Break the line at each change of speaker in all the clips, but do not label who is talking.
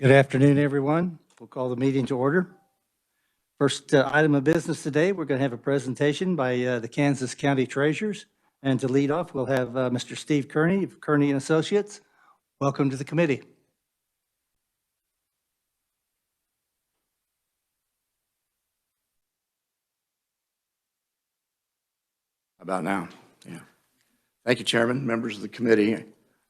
Good afternoon, everyone. We'll call the meeting to order. First item of business today, we're going to have a presentation by the Kansas County Treasurers. And to lead off, we'll have Mr. Steve Kearney of Kearney and Associates. Welcome to the committee.
About now, yeah. Thank you, Chairman, members of the committee.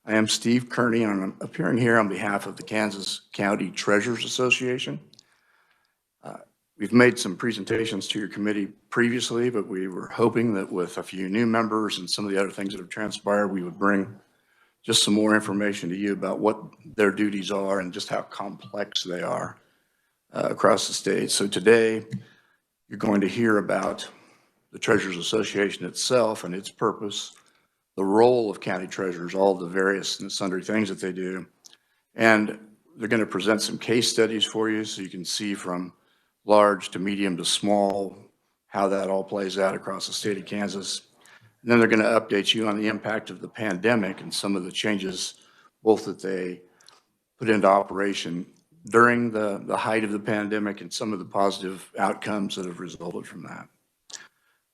I am Steve Kearney, and I'm appearing here on behalf of the Kansas County Treasurers Association. We've made some presentations to your committee previously, but we were hoping that with a few new members and some of the other things that have transpired, we would bring just some more information to you about what their duties are and just how complex they are across the state. So today, you're going to hear about the Treasurers Association itself and its purpose, the role of county treasurers, all the various and sundry things that they do. And they're going to present some case studies for you so you can see from large to medium to small how that all plays out across the state of Kansas. And then they're going to update you on the impact of the pandemic and some of the changes both that they put into operation during the height of the pandemic and some of the positive outcomes that have resulted from that.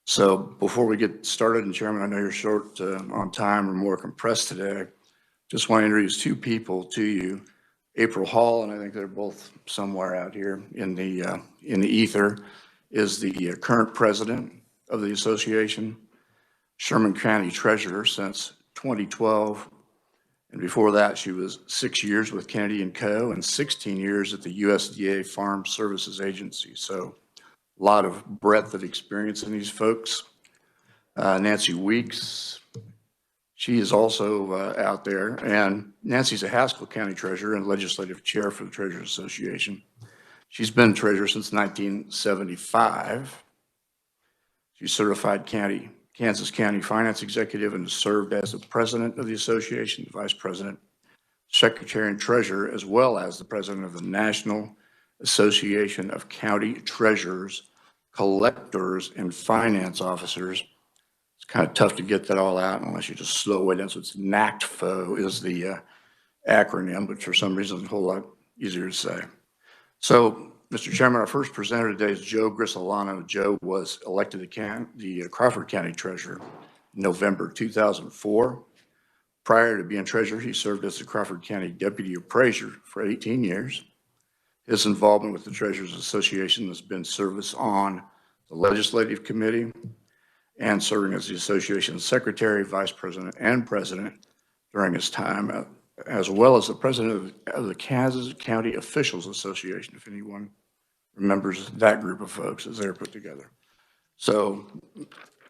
So before we get started, and Chairman, I know you're short on time or more compressed today, just want to introduce two people to you. April Hall, and I think they're both somewhere out here in the ether, is the current president of the association, Sherman County Treasurer since 2012. And before that, she was 6 years with Kennedy & Co. and 16 years at the USDA Farm Services Agency. So a lot of breadth of experience in these folks. Nancy Weeks, she is also out there, and Nancy's a Haskell County Treasurer and Legislative Chair for the Treasurers Association. She's been Treasurer since 1975. She's certified Kansas County Finance Executive and has served as the President of the Association, the Vice President, Secretary and Treasurer, as well as the President of the National Association of County Treasurers, Collectors, and Finance Officers. It's kind of tough to get that all out unless you just slow it down. So it's NACTFO is the acronym, but for some reason it's a whole lot easier to say. So, Mr. Chairman, our first presenter today is Joe Grisolano. Joe was elected the Crawford County Treasurer in November 2004. Prior to being Treasurer, he served as the Crawford County Deputy Appraiser for 18 years. His involvement with the Treasurers Association has been service on the Legislative Committee and serving as the Association's Secretary, Vice President, and President during his time, as well as the President of the Kansas County Officials Association, if anyone remembers that group of folks as they're put together. So,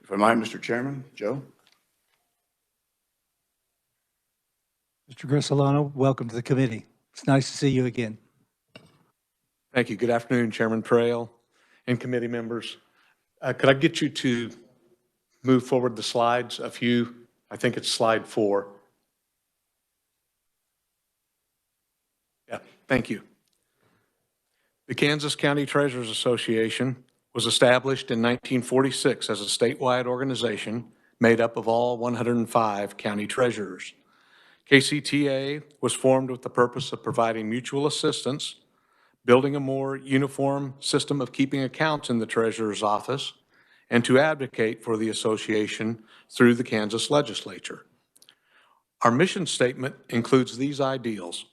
if I might, Mr. Chairman, Joe.
Mr. Grisolano, welcome to the committee. It's nice to see you again.
Thank you. Good afternoon, Chairman Trail and committee members. Could I get you to move forward the slides a few? I think it's slide 4. Yeah, thank you. The Kansas County Treasurers Association was established in 1946 as a statewide organization made up of all 105 county treasurers. KCTA was formed with the purpose of providing mutual assistance, building a more uniform system of keeping accounts in the Treasurer's office, and to advocate for the association through the Kansas Legislature. Our mission statement includes these ideals: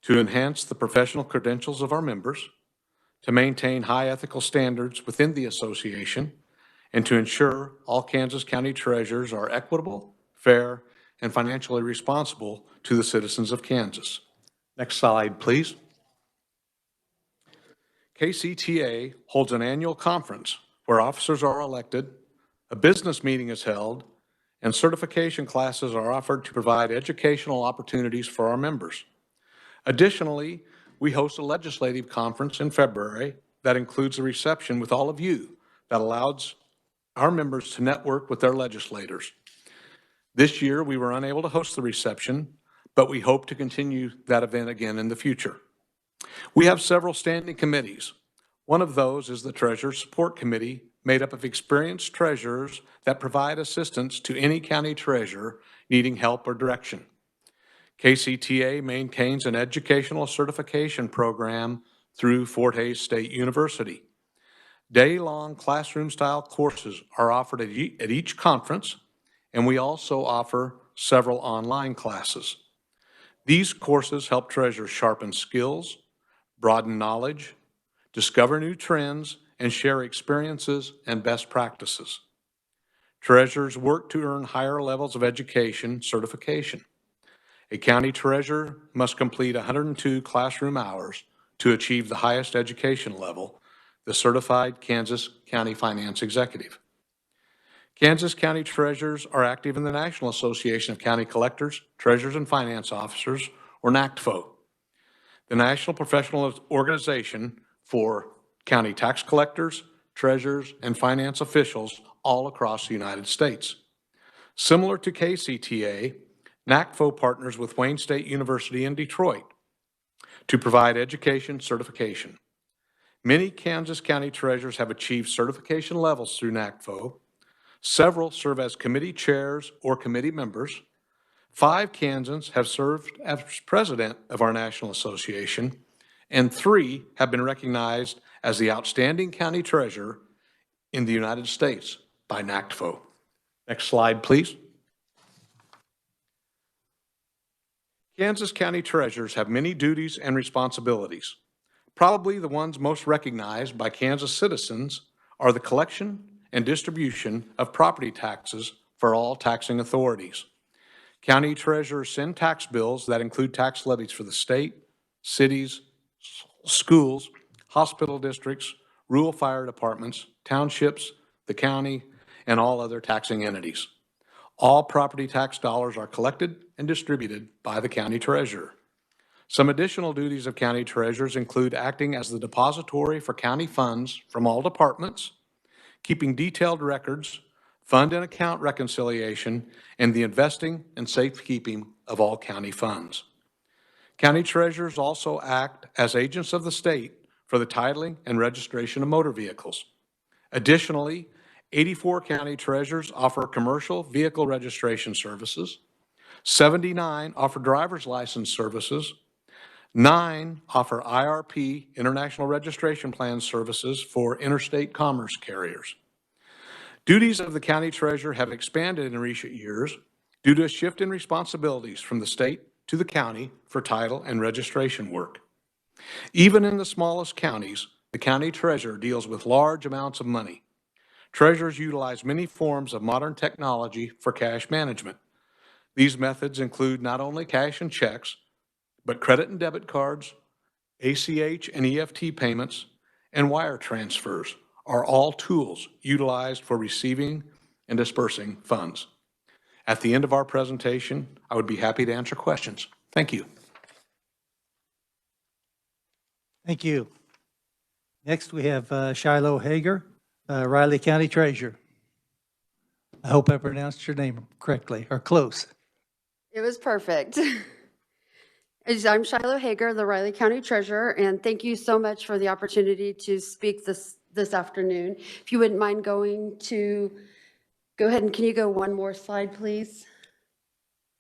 to enhance the professional credentials of our members, to maintain high ethical standards within the association, and to ensure all Kansas County treasurers are equitable, fair, and financially responsible to the citizens of Kansas. Next slide, please. KCTA holds an annual conference where officers are elected, a business meeting is held, and certification classes are offered to provide educational opportunities for our members. Additionally, we host a legislative conference in February that includes a reception with all of you that allows our members to network with their legislators. This year, we were unable to host the reception, but we hope to continue that event again in the future. We have several standing committees. One of those is the Treasurer Support Committee, made up of experienced treasurers that provide assistance to any county treasurer needing help or direction. KCTA maintains an educational certification program through Fort Hays State University. Day-long classroom-style courses are offered at each conference, and we also offer several online classes. These courses help treasurers sharpen skills, broaden knowledge, discover new trends, and share experiences and best practices. Treasurers work to earn higher levels of education certification. A county treasurer must complete 102 classroom hours to achieve the highest education level, the Certified Kansas County Finance Executive. Kansas County Treasurers are active in the National Association of County Collectors, Treasurers, and Finance Officers, or NACTFO, the national professional organization for county tax collectors, treasurers, and finance officials all across the United States. Similar to KCTA, NACTFO partners with Wayne State University in Detroit to provide education certification. Many Kansas County treasurers have achieved certification levels through NACTFO. Several serve as committee chairs or committee members. 5 Kansans have served as president of our national association, and 3 have been recognized as the outstanding county treasurer in the United States by NACTFO. Next slide, please. Kansas County treasurers have many duties and responsibilities. Probably the ones most recognized by Kansas citizens are the collection and distribution of property taxes for all taxing authorities. County treasurers send tax bills that include tax levies for the state, cities, schools, hospital districts, rural fire departments, townships, the county, and all other taxing entities. All property tax dollars are collected and distributed by the county treasurer. Some additional duties of county treasurers include acting as the depository for county funds from all departments, keeping detailed records, fund and account reconciliation, and the investing and safekeeping of all county funds. County treasurers also act as agents of the state for the titling and registration of motor vehicles. Additionally, 84 county treasurers offer commercial vehicle registration services, 79 offer driver's license services, 9 offer IRP, International Registration Plan services for interstate commerce carriers. Duties of the county treasurer have expanded in recent years due to a shift in responsibilities from the state to the county for title and registration work. Even in the smallest counties, the county treasurer deals with large amounts of money. Treasurers utilize many forms of modern technology for cash management. These methods include not only cash and checks, but credit and debit cards, ACH and EFT payments, and wire transfers are all tools utilized for receiving and dispersing funds. At the end of our presentation, I would be happy to answer questions. Thank you.
Thank you. Next, we have Shiloh Hager, Riley County Treasurer. I hope I pronounced your name correctly, or close.
It was perfect. I'm Shiloh Hager, the Riley County Treasurer, and thank you so much for the opportunity to speak this afternoon. If you wouldn't mind go ahead and can you go one more slide, please?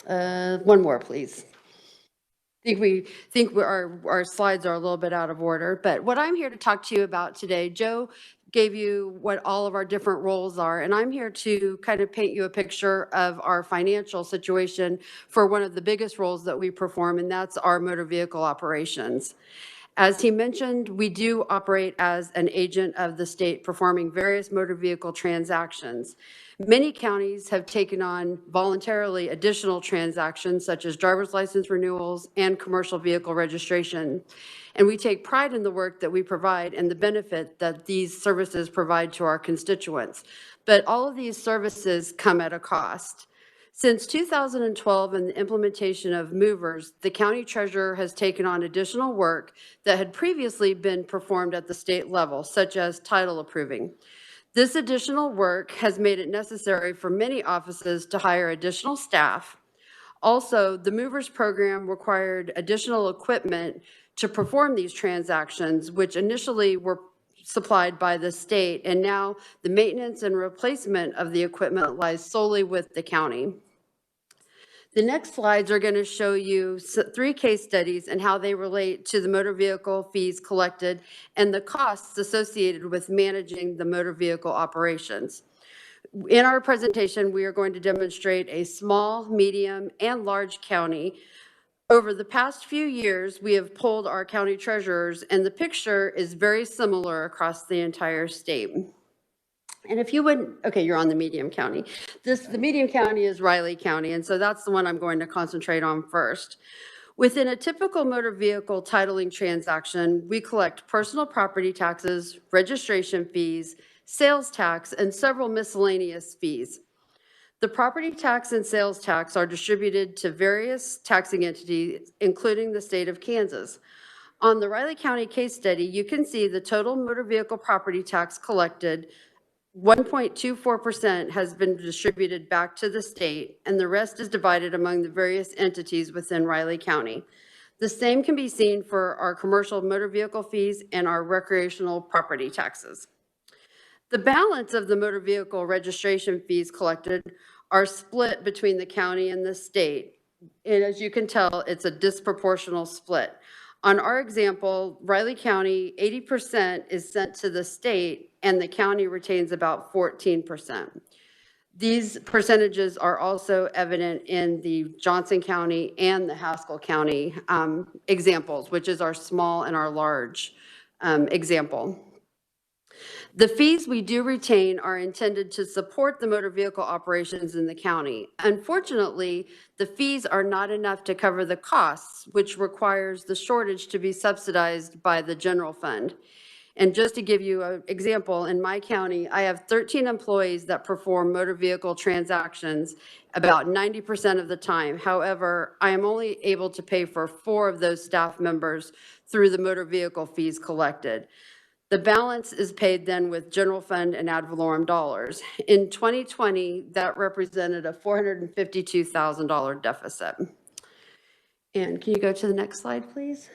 One more, please. I think our slides are a little bit out of order, but what I'm here to talk to you about today, Joe gave you what all of our different roles are, and I'm here to kind of paint you a picture of our financial situation for one of the biggest roles that we perform, and that's our motor vehicle operations. As he mentioned, we do operate as an agent of the state performing various motor vehicle transactions. Many counties have taken on voluntarily additional transactions such as driver's license renewals and commercial vehicle registration. And we take pride in the work that we provide and the benefit that these services provide to our constituents. But all of these services come at a cost. Since 2012 and the implementation of movers, the county treasurer has taken on additional work that had previously been performed at the state level, such as title approving. This additional work has made it necessary for many offices to hire additional staff. Also, the movers program required additional equipment to perform these transactions, which initially were supplied by the state, and now the maintenance and replacement of the equipment lies solely with the county. The next slides are going to show you 3 case studies and how they relate to the motor vehicle fees collected and the costs associated with managing the motor vehicle operations. In our presentation, we are going to demonstrate a small, medium, and large county. Over the past few years, we have polled our county treasurers, and the picture is very similar across the entire state. And if you wouldn't, okay, you're on the medium county. The medium county is Riley County, and so that's the one I'm going to concentrate on first. Within a typical motor vehicle titling transaction, we collect personal property taxes, registration fees, sales tax, and several miscellaneous fees. The property tax and sales tax are distributed to various taxing entities, including the state of Kansas. On the Riley County case study, you can see the total motor vehicle property tax collected 1.24% has been distributed back to the state, and the rest is divided among the various entities within Riley County. The same can be seen for our commercial motor vehicle fees and our recreational property taxes. The balance of the motor vehicle registration fees collected are split between the county and the state. And as you can tell, it's a disproportional split. On our example, Riley County, 80% is sent to the state and the county retains about 14%. These percentages are also evident in the Johnson County and the Haskell County examples, which is our small and our large example. The fees we do retain are intended to support the motor vehicle operations in the county. Unfortunately, the fees are not enough to cover the costs, which requires the shortage to be subsidized by the general fund. And just to give you an example, in my county, I have 13 employees that perform motor vehicle transactions about 90% of the time. However, I am only able to pay for 4 of those staff members through the motor vehicle fees collected. The balance is paid then with general fund and ad valorem dollars. In 2020, that represented a $452,000 deficit. And can you go to the next slide, please?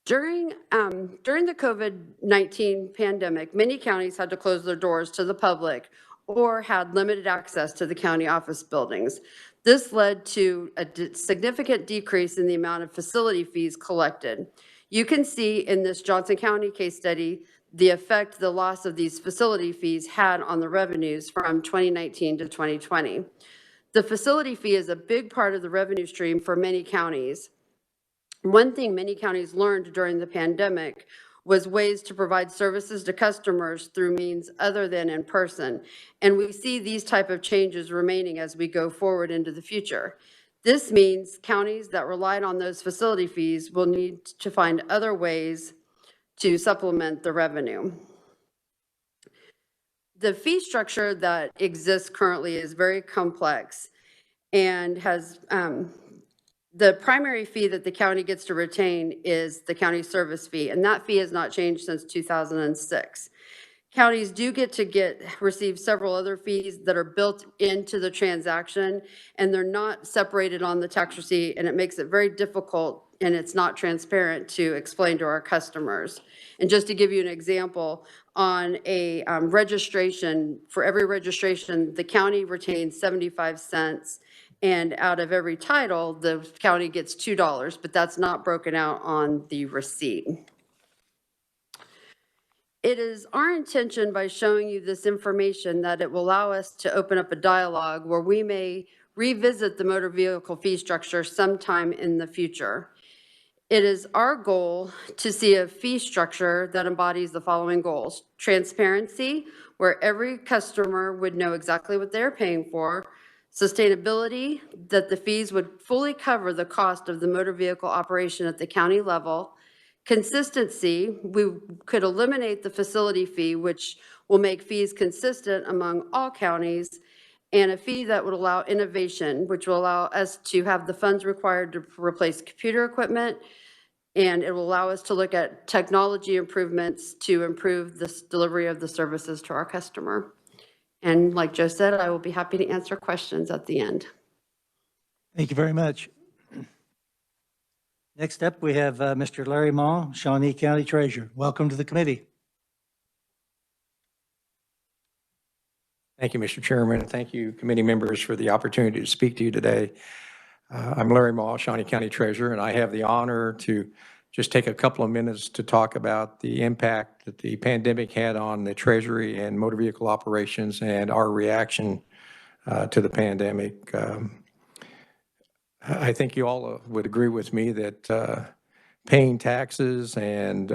During the COVID-19 pandemic, many counties had to close their doors to the public or had limited access to the county office buildings. This led to a significant decrease in the amount of facility fees collected. You can see in this Johnson County case study the effect the loss of these facility fees had on the revenues from 2019 to 2020. The facility fee is a big part of the revenue stream for many counties. One thing many counties learned during the pandemic was ways to provide services to customers through means other than in person. And we see these type of changes remaining as we go forward into the future. This means counties that relied on those facility fees will need to find other ways to supplement the revenue. The fee structure that exists currently is very complex and has the primary fee that the county gets to retain is the county service fee, and that fee has not changed since 2006. Counties do get to receive several other fees that are built into the transaction, and they're not separated on the tax receipt, and it makes it very difficult and it's not transparent to explain to our customers. And just to give you an example, on a registration, for every registration, the county retains 75 cents, and out of every title, the county gets $2, but that's not broken out on the receipt. It is our intention by showing you this information that it will allow us to open up a dialogue where we may revisit the motor vehicle fee structure sometime in the future. It is our goal to see a fee structure that embodies the following goals: transparency, where every customer would know exactly what they're paying for; sustainability, that the fees would fully cover the cost of the motor vehicle operation at the county level; consistency, we could eliminate the facility fee, which will make fees consistent among all counties; and a fee that would allow innovation, which will allow us to have the funds required to replace computer equipment, and it will allow us to look at technology improvements to improve the delivery of the services to our customer. And like Joe said, I will be happy to answer questions at the end.
Thank you very much. Next up, we have Mr. Larry Maw, Shawnee County Treasurer. Welcome to the committee.
Thank you, Mr. Chairman. Thank you, committee members, for the opportunity to speak to you today. I'm Larry Mall, Shawnee County Treasurer, and I have the honor to just take a couple of minutes to talk about the impact that the pandemic had on the Treasury and motor vehicle operations and our reaction to the pandemic. I think you all would agree with me that paying taxes and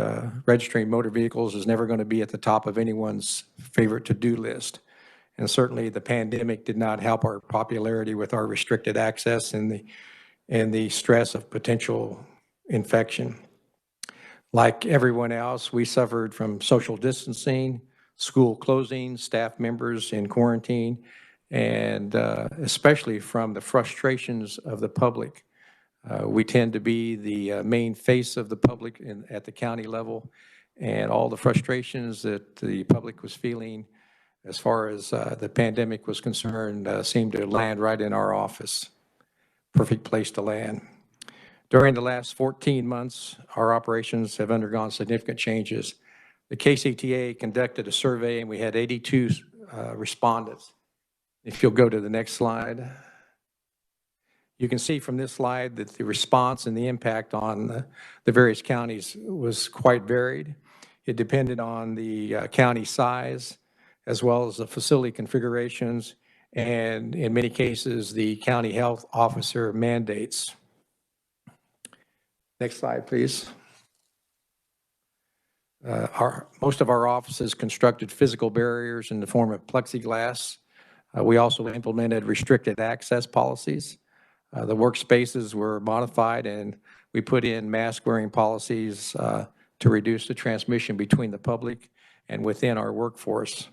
registering motor vehicles is never going to be at the top of anyone's favorite to-do list. And certainly the pandemic did not help our popularity with our restricted access and the stress of potential infection. Like everyone else, we suffered from social distancing, school closing, staff members in quarantine, and especially from the frustrations of the public. We tend to be the main face of the public at the county level, and all the frustrations that the public was feeling as far as the pandemic was concerned seemed to land right in our office. Perfect place to land. During the last 14 months, our operations have undergone significant changes. The KCTA conducted a survey and we had 82 respondents. If you'll go to the next slide. You can see from this slide that the response and the impact on the various counties was quite varied. It depended on the county size, as well as the facility configurations, and in many cases, the county health officer mandates. Next slide, please. Most of our offices constructed physical barriers in the form of plexiglass. We also implemented restricted access policies. The workspaces were modified and we put in mask-wearing policies to reduce the transmission between the public and within our workforce.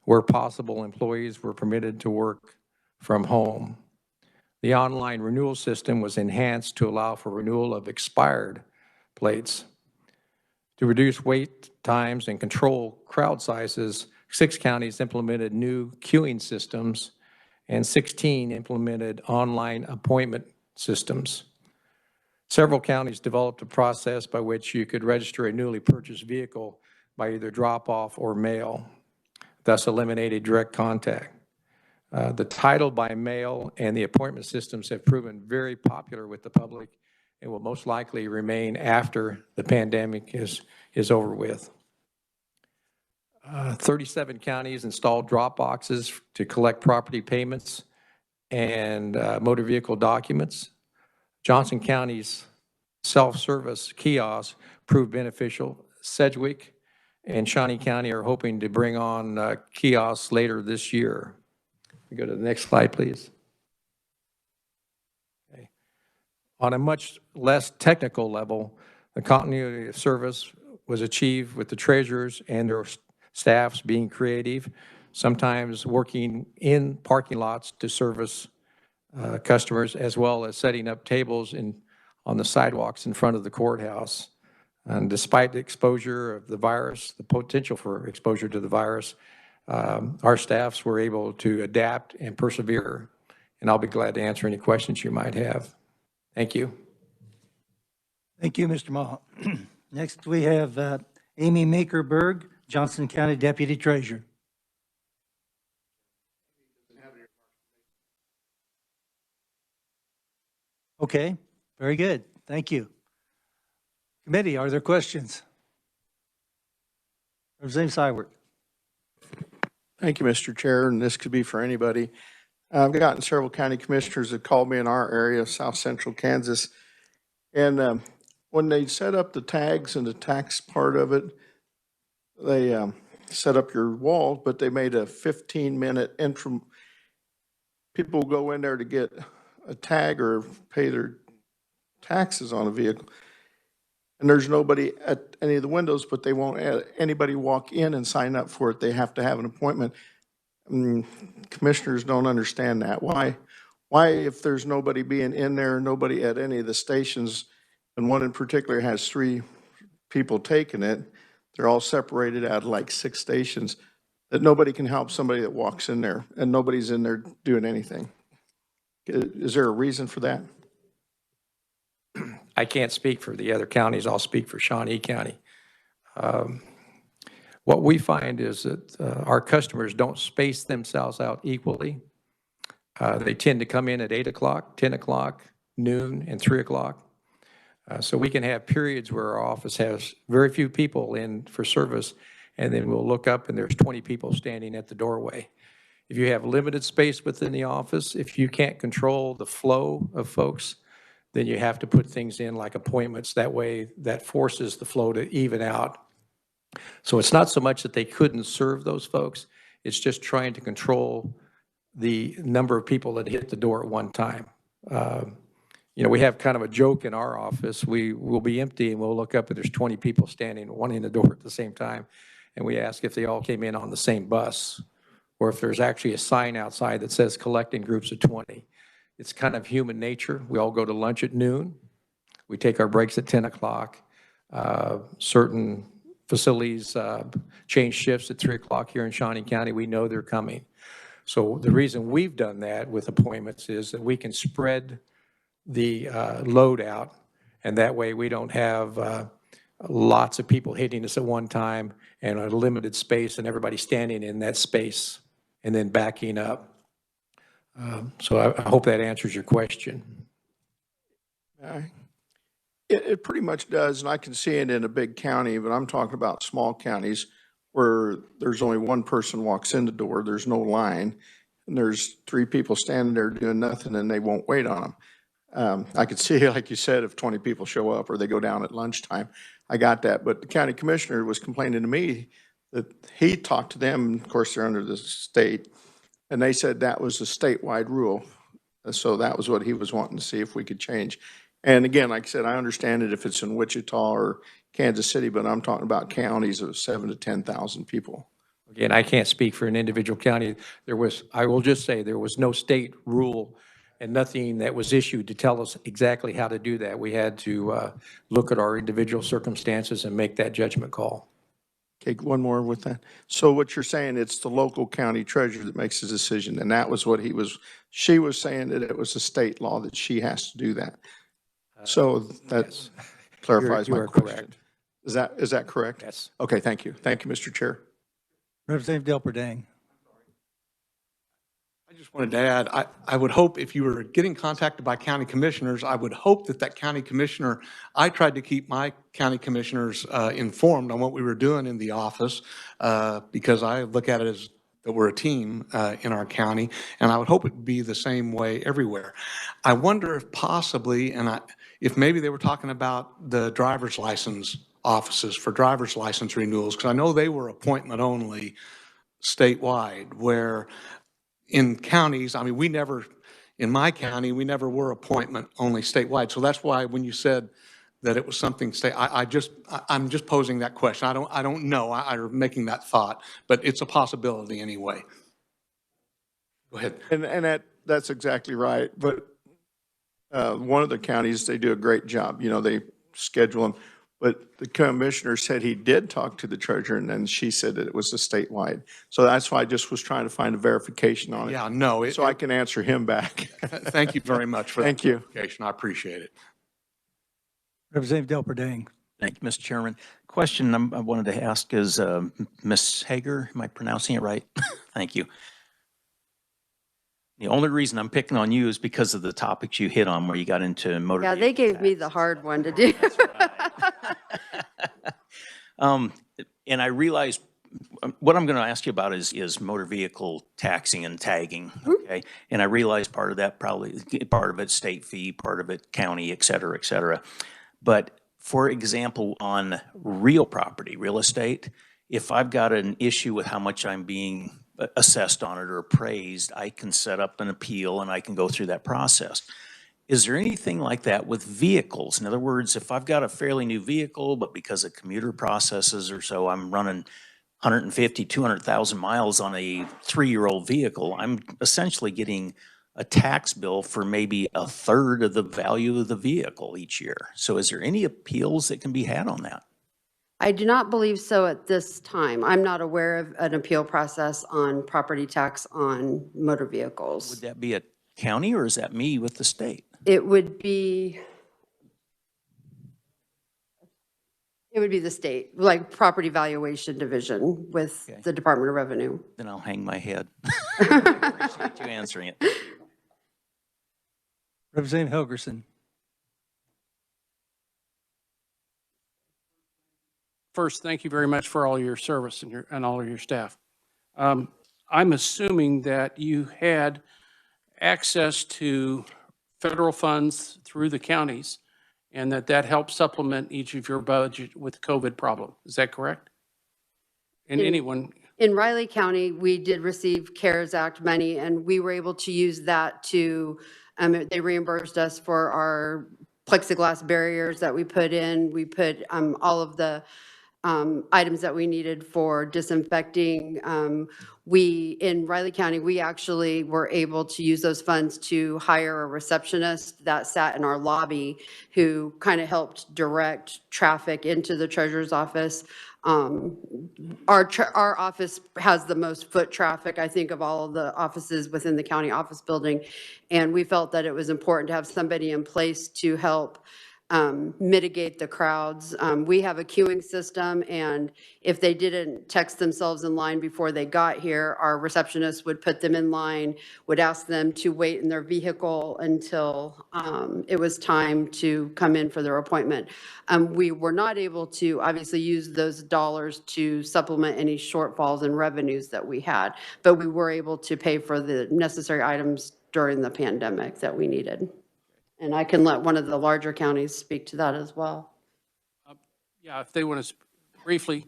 Where possible, employees were permitted to work from home. The online renewal system was enhanced to allow for renewal of expired plates. To reduce wait times and control crowd sizes, 6 counties implemented new queuing systems and 16 implemented online appointment systems. Several counties developed a process by which you could register a newly purchased vehicle by either drop-off or mail, thus eliminating direct contact. The title by mail and the appointment systems have proven very popular with the public and will most likely remain after the pandemic is over with. 37 counties installed drop boxes to collect property payments and motor vehicle documents. Johnson County's self-service kiosks proved beneficial. Sedgwick and Shawnee County are hoping to bring on kiosks later this year. Go to the next slide, please. Okay. On a much less technical level, the continuity of service was achieved with the treasurers and their staffs being creative, sometimes working in parking lots to service customers, as well as setting up tables on the sidewalks in front of the courthouse. And despite the exposure of the virus, the potential for exposure to the virus, our staffs were able to adapt and persevere. And I'll be glad to answer any questions you might have. Thank you.
Thank you, Mr. Mall. Next, we have Amy Makerberg, Johnson County Deputy Treasurer. Okay, very good. Thank you. Committee, are there questions? Representative Sywert.
Thank you, Mr. Chair, and this could be for anybody. I've gotten several county commissioners that called me in our area, South Central Kansas, and when they set up the tags and the tax part of it, they set up your wall, but they made a 15-minute interim. People go in there to get a tag or pay their taxes on a vehicle, and there's nobody at any of the windows, but they won't let anybody walk in and sign up for it. They have to have an appointment. Commissioners don't understand that. Why, if there's nobody being in there, nobody at any of the stations, and one in particular has 3 people taking it, they're all separated out of like 6 stations, that nobody can help somebody that walks in there, and nobody's in there doing anything. Is there a reason for that?
I can't speak for the other counties. I'll speak for Shawnee County. What we find is that our customers don't space themselves out equally. They tend to come in at 8 o'clock, 10 o'clock, noon, and 3 o'clock. So we can have periods where our office has very few people in for service, and then we'll look up and there's 20 people standing at the doorway. If you have limited space within the office, if you can't control the flow of folks, then you have to put things in like appointments. That way, that forces the flow to even out. So it's not so much that they couldn't serve those folks, it's just trying to control the number of people that hit the door at one time. You know, we have kind of a joke in our office. We will be empty and we'll look up and there's 20 people standing, one in the door at the same time. And we ask if they all came in on the same bus or if there's actually a sign outside that says collecting groups of 20. It's kind of human nature. We all go to lunch at noon. We take our breaks at 10 o'clock. Certain facilities change shifts at 3 o'clock here in Shawnee County. We know they're coming. So the reason we've done that with appointments is that we can spread the load out, and that way we don't have lots of people hitting us at one time and a limited space and everybody standing in that space and then backing up. So I hope that answers your question.
It pretty much does, and I can see it in a big county, but I'm talking about small counties where there's only one person walks in the door, there's no line, and there's 3 people standing there doing nothing and they won't wait on them. I could see, like you said, if 20 people show up or they go down at lunchtime, I got that. But the county commissioner was complaining to me that he talked to them, of course, they're under the state, and they said that was a statewide rule. So that was what he was wanting to see if we could change. And again, like I said, I understand it if it's in Wichita or Kansas City, but I'm talking about counties of 7,000 to 10,000 people.
Again, I can't speak for an individual county. I will just say there was no state rule and nothing that was issued to tell us exactly how to do that. We had to look at our individual circumstances and make that judgment call.
Okay, one more with that. So what you're saying, it's the local county treasurer that makes the decision, and that was what she was saying that it was a state law that she has to do that. So that
Yes.
clarifies
You
my
are
question.
correct.
Is that correct?
Yes.
Okay, thank you. Thank you, Mr. Chair.
Representative Del Perdang.
I just wanted to add, I would hope if you were getting contacted by county commissioners, I would hope that county commissioner, I tried to keep my county commissioners informed on what we were doing in the office because I look at it as that we're a team in our county, and I would hope it would be the same way everywhere. I wonder if possibly, if maybe they were talking about the driver's license offices for driver's license renewals, because I know they were appointment only statewide, where in counties, I mean, in my county, we never were appointment only statewide. So that's why when you said that it was something I'm just posing that question. I don't know. I'm making that thought, but it's a possibility anyway. Go ahead.
And that's exactly right. But one of the counties, they do a great job. You know, they schedule them. But the commissioner said he did talk to the treasurer, and then she said that it was a statewide. So that's why I just was trying to find a verification on it.
Yeah, no.
So I can answer him back.
Thank you very much for that
Thank you.
clarification. I appreciate it.
Representative Del Perdang.
Thank you, Mr. Chairman. Question I wanted to ask is Ms. Hager, am I pronouncing it right? Thank you. The only reason I'm picking on you is because of the topics you hit on where you got into motor
Yeah, they
vehicle
gave me the
taxes.
hard one to do.
And I realize what I'm going to ask you about is motor vehicle taxing and tagging, okay? And I realize part of that part of it's state fee, part of it county, et cetera, et cetera. But for example, on real property, real estate, if I've got an issue with how much I'm being assessed on it or appraised, I can set up an appeal and I can go through that process. Is there anything like that with vehicles? In other words, if I've got a fairly new vehicle, but because of commuter processes or so, I'm running 150, 200,000 miles on a 3-year-old vehicle, I'm essentially getting a tax bill for maybe a third of the value of the vehicle each year. So is there any appeals that can be had on that?
I do not believe so at this time. I'm not aware of an appeal process on property tax on motor vehicles.
Would that be a county or is that me with the state?
It would be It would be the state, like Property Valuation Division with
Okay.
the Department of Revenue.
Then I'll hang my head. Appreciate you answering it.
Representative Helgerson.
First, thank you very much for all your service and all of your staff. I'm assuming that you had access to federal funds through the counties and that helped supplement each of your budget with the COVID problem. Is that correct? And anyone,
In Riley County, we did receive CARES Act money, and we were able to use that to, they reimbursed us for our plexiglass barriers that we put in. We put all of the items that we needed for disinfecting. In Riley County, we actually were able to use those funds to hire a receptionist that sat in our lobby who kind of helped direct traffic into the treasurer's office. Our office has the most foot traffic, I think, of all of the offices within the county office building. And we felt that it was important to have somebody in place to help mitigate the crowds. We have a queuing system, and if they didn't text themselves in line before they got here, our receptionist would put them in line, would ask them to wait in their vehicle until it was time to come in for their appointment. We were not able to obviously use those dollars to supplement any shortfalls in revenues that we had, but we were able to pay for the necessary items during the pandemic that we needed. And I can let one of the larger counties speak to that as well.
yeah, if they want to briefly.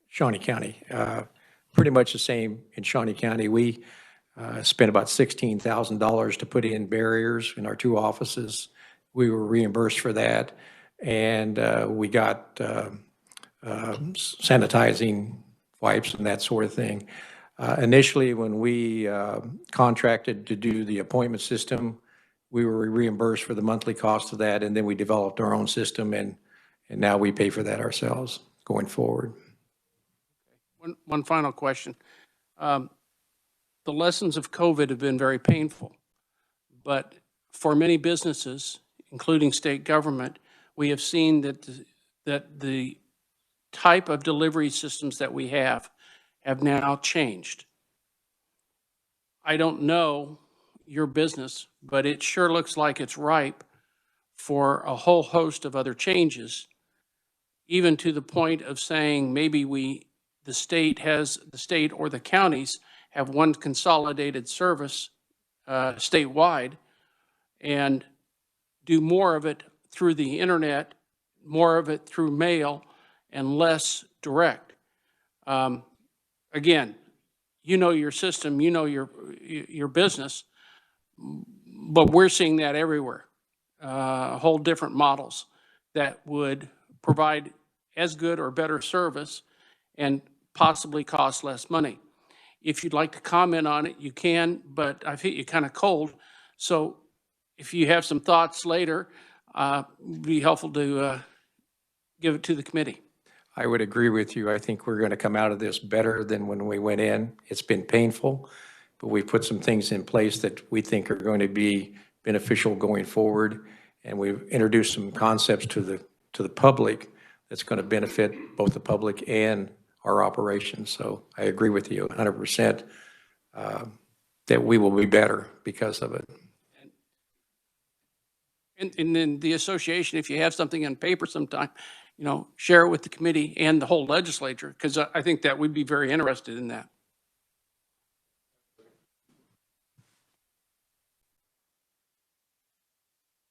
Shawnee County, pretty much the same in Shawnee County. We spent about $16,000 to put in barriers in our 2 offices. We were reimbursed for that, and we got sanitizing wipes and that sort of thing. Initially, when we contracted to do the appointment system, we were reimbursed for the monthly cost of that, and then we developed our own system, and now we pay for that ourselves going forward.
One final question. The lessons of COVID have been very painful, but for many businesses, including state government, we have seen that the type of delivery systems that we have now changed. I don't know your business, but it sure looks like it's ripe for a whole host of other changes, even to the point of saying maybe the state or the counties have one consolidated service statewide and do more of it through the internet, more of it through mail, and less direct. Again, you know your system, you know your business, but we're seeing that everywhere. Whole different models that would provide as good or better service and possibly cost less money. If you'd like to comment on it, you can, but I've hit you kind of cold. So if you have some thoughts later, it'd be helpful to give it to the committee.
I would agree with you. I think we're going to come out of this better than when we went in. It's been painful, but we've put some things in place that we think are going to be beneficial going forward. And we've introduced some concepts to the public that's going to benefit both the public and our operations. So I agree with you 100% that we will be better because of it.
And then the association, if you have something on paper sometime, share it with the committee and the whole legislature, because I think that we'd be very interested in that.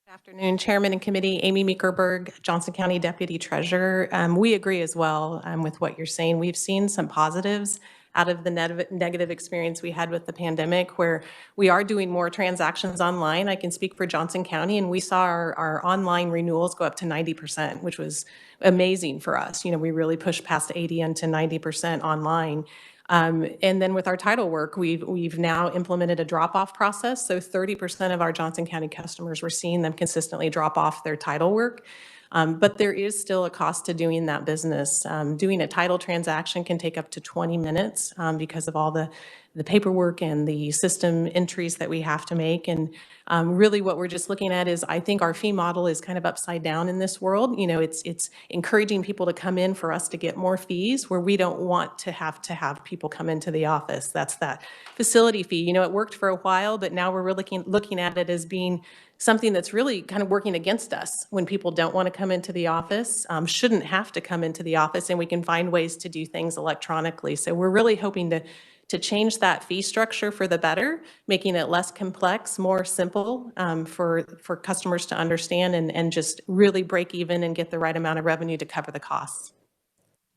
Good afternoon, Chairman and Committee. Amy Meekerberg, Johnson County Deputy Treasurer. We agree as well with what you're saying. We've seen some positives out of the negative experience we had with the pandemic, where we are doing more transactions online. I can speak for Johnson County, and we saw our online renewals go up to 90%, which was amazing for us. We really pushed past 80 into 90% online. And then with our title work, we've now implemented a drop-off process. So 30% of our Johnson County customers, we're seeing them consistently drop off their title work. But there is still a cost to doing that business. Doing a title transaction can take up to 20 minutes because of all the the paperwork and the system entries that we have to make. And really what we're just looking at is, I think our fee model is kind of upside down in this world. You know, it's encouraging people to come in for us to get more fees, where we don't want to have people come into the office. That's that facility fee. You know, it worked for a while, but now we're really looking at it as being something that's really kind of working against us when people don't want to come into the office, shouldn't have to come into the office, and we can find ways to do things electronically. So we're really hoping to change that fee structure for the better, making it less complex, more simple for customers to understand, and just really break even and get the right amount of revenue to cover the costs.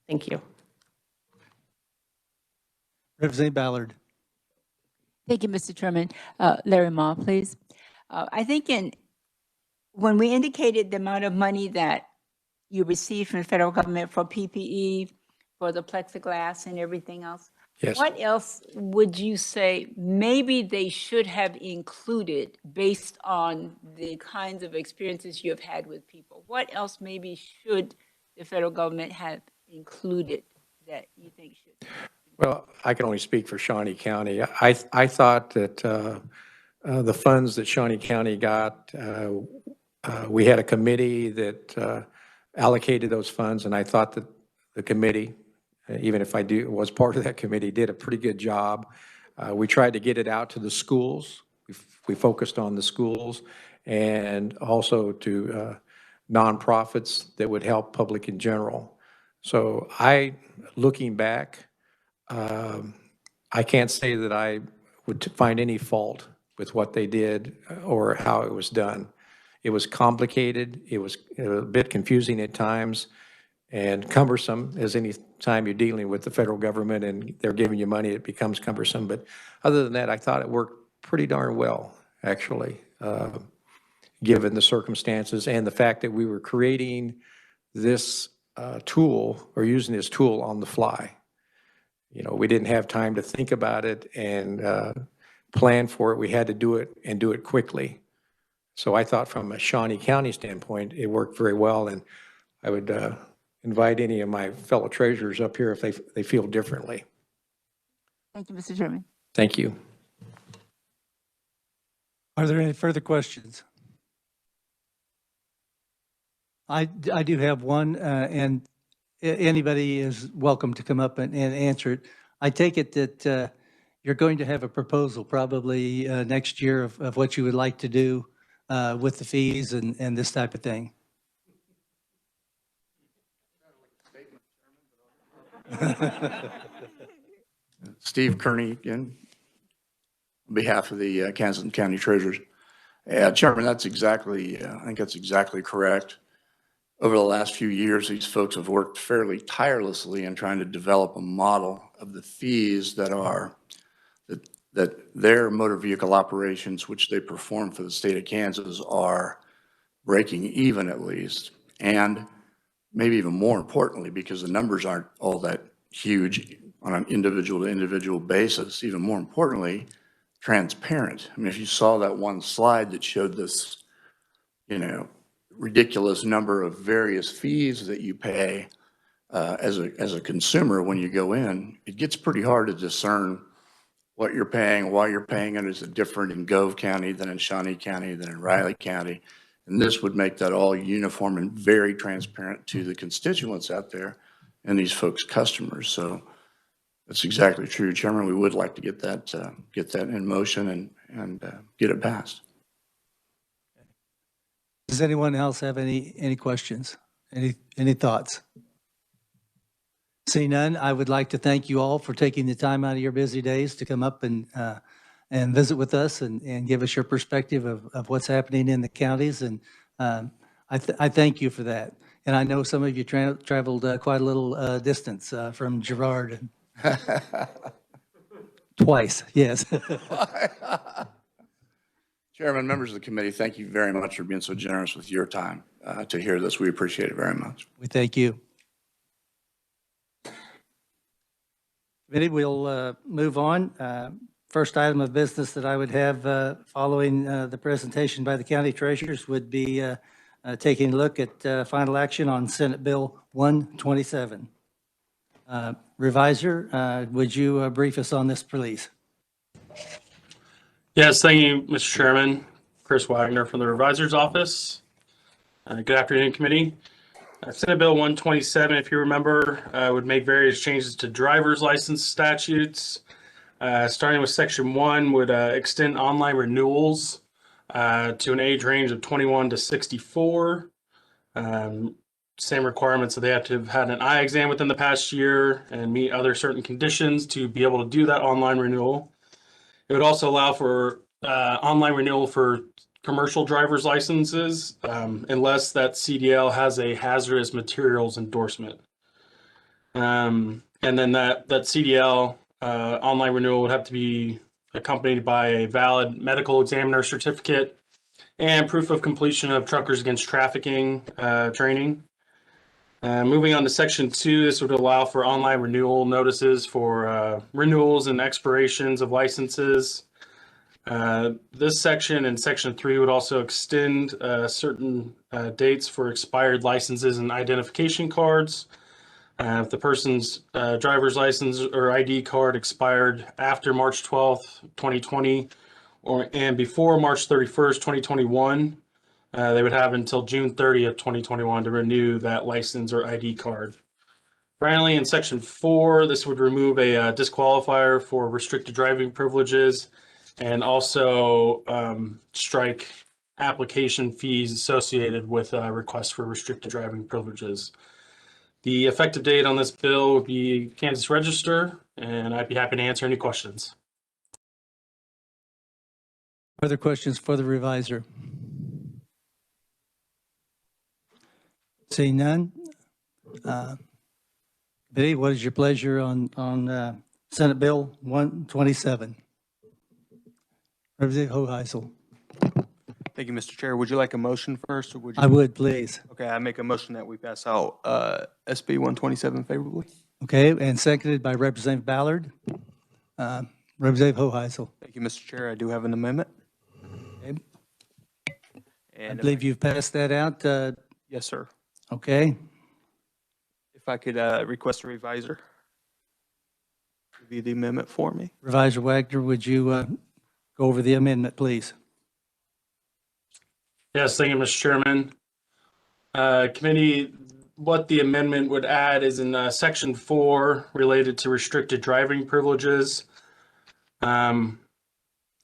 Thank you.
Representative Ballard.
Thank you, Mr. Chairman. Larry Ma, please. I think when we indicated the amount of money that you received from the federal government for PPE, for the plexiglass and everything else,
Yes.
what else would you say maybe they should have included based on the kinds of experiences you have had with people? What else maybe should the federal government have included that you think should?
Well, I can only speak for Shawnee County. I thought that the funds that Shawnee County got, we had a committee that allocated those funds, and I thought that the committee, even if was part of that committee, did a pretty good job. We tried to get it out to the schools. We focused on the schools, and also to nonprofits that would help public in general. So looking back, I can't say that I would find any fault with what they did or how it was done. It was complicated. It was a bit confusing at times and cumbersome, as any time you're dealing with the federal government and they're giving you money, it becomes cumbersome. But other than that, I thought it worked pretty darn well, actually, given the circumstances and the fact that we were creating this tool or using this tool on the fly. You know, we didn't have time to think about it and plan for it. We had to do it and do it quickly. So I thought from a Shawnee County standpoint, it worked very well. And I would invite any of my fellow treasurers up here if they feel differently.
Thank you, Mr. Chairman.
Thank you.
Are there any further questions? I do have one, and anybody is welcome to come up and answer it. I take it that you're going to have a proposal probably next year of what you would like to do with the fees and this type of thing.
Steve Kearney again, on behalf of the Kansas County Treasurers. Chairman, that's exactly, I think that's exactly correct. Over the last few years, these folks have worked fairly tirelessly in trying to develop a model of the fees that their motor vehicle operations, which they perform for the state of Kansas, are breaking even at least. And maybe even more importantly, because the numbers aren't all that huge on an individual to individual basis, even more importantly, transparent. I mean, if you saw that one slide that showed this, ridiculous number of various fees that you pay as a consumer when you go in, it gets pretty hard to discern what you're paying, why you're paying it. Is it different in Gove County than in Shawnee County than in Riley County? And this would make that all uniform and very transparent to the constituents out there and these folks' customers. So that's exactly true, Chairman. We would like to get that in motion and get it passed.
Does anyone else have any questions? Any thoughts? Seeing none, I would like to thank you all for taking the time out of your busy days to come up and visit with us and give us your perspective of what's happening in the counties. And I thank you for that. And I know some of you traveled quite a little distance from Girard. Twice, yes.
Chairman, members of the committee, thank you very much for being so generous with your time to hear this. We appreciate it very much.
We thank you. Committee, we'll move on. First item of business that I would have following the presentation by the county treasurers would be taking a look at final action on Senate Bill 127. Reviser, would you brief us on this, please?
Yes, thank you, Mr. Chairman. Chris Wagner from the Revisor's Office. Good afternoon, committee. Senate Bill 127, if you remember, would make various changes to driver's license statutes. Starting with Section 1, would extend online renewals to an age range of 21 to 64. Same requirements that they have to have had an eye exam within the past year and meet other certain conditions to be able to do that online renewal. It would also allow for online renewal for commercial driver's licenses unless that CDL has a hazardous materials endorsement. And then that CDL online renewal would have to be accompanied by a valid medical examiner certificate and proof of completion of Truckers Against Trafficking training. Moving on to Section 2, this would allow for online renewal notices for renewals and expirations of licenses. This section and Section 3 would also extend certain dates for expired licenses and identification cards. If the person's driver's license or ID card expired after March 12th, 2020, and before March 31st, 2021, they would have until June 30th, 2021 to renew that license or ID card. Finally, in Section 4, this would remove a disqualifier for restricted driving privileges and also strike application fees associated with requests for restricted driving privileges. The effective date on this bill would be Kansas Register, and I'd be happy to answer any questions.
Further questions for the reviser? Seeing none. Committee, what is your pleasure on Senate Bill 127? Representative Hoheisel.
Thank you, Mr. Chair. Would you like a motion first, or would you?
I would, please.
Okay, I make a motion that we pass out SB 127 favorably.
Okay, and seconded by Representative Ballard. Representative Hoheisel.
Thank you, Mr. Chair. I do have an amendment.
Okay. I
And
believe you've passed that out.
yes, sir.
Okay.
If I could request a reviser to review the amendment for me.
Reviser Wagner, would you go over the amendment, please?
Yes, thank you, Mr. Chairman. Committee, what the amendment would add is in Section 4 related to restricted driving privileges.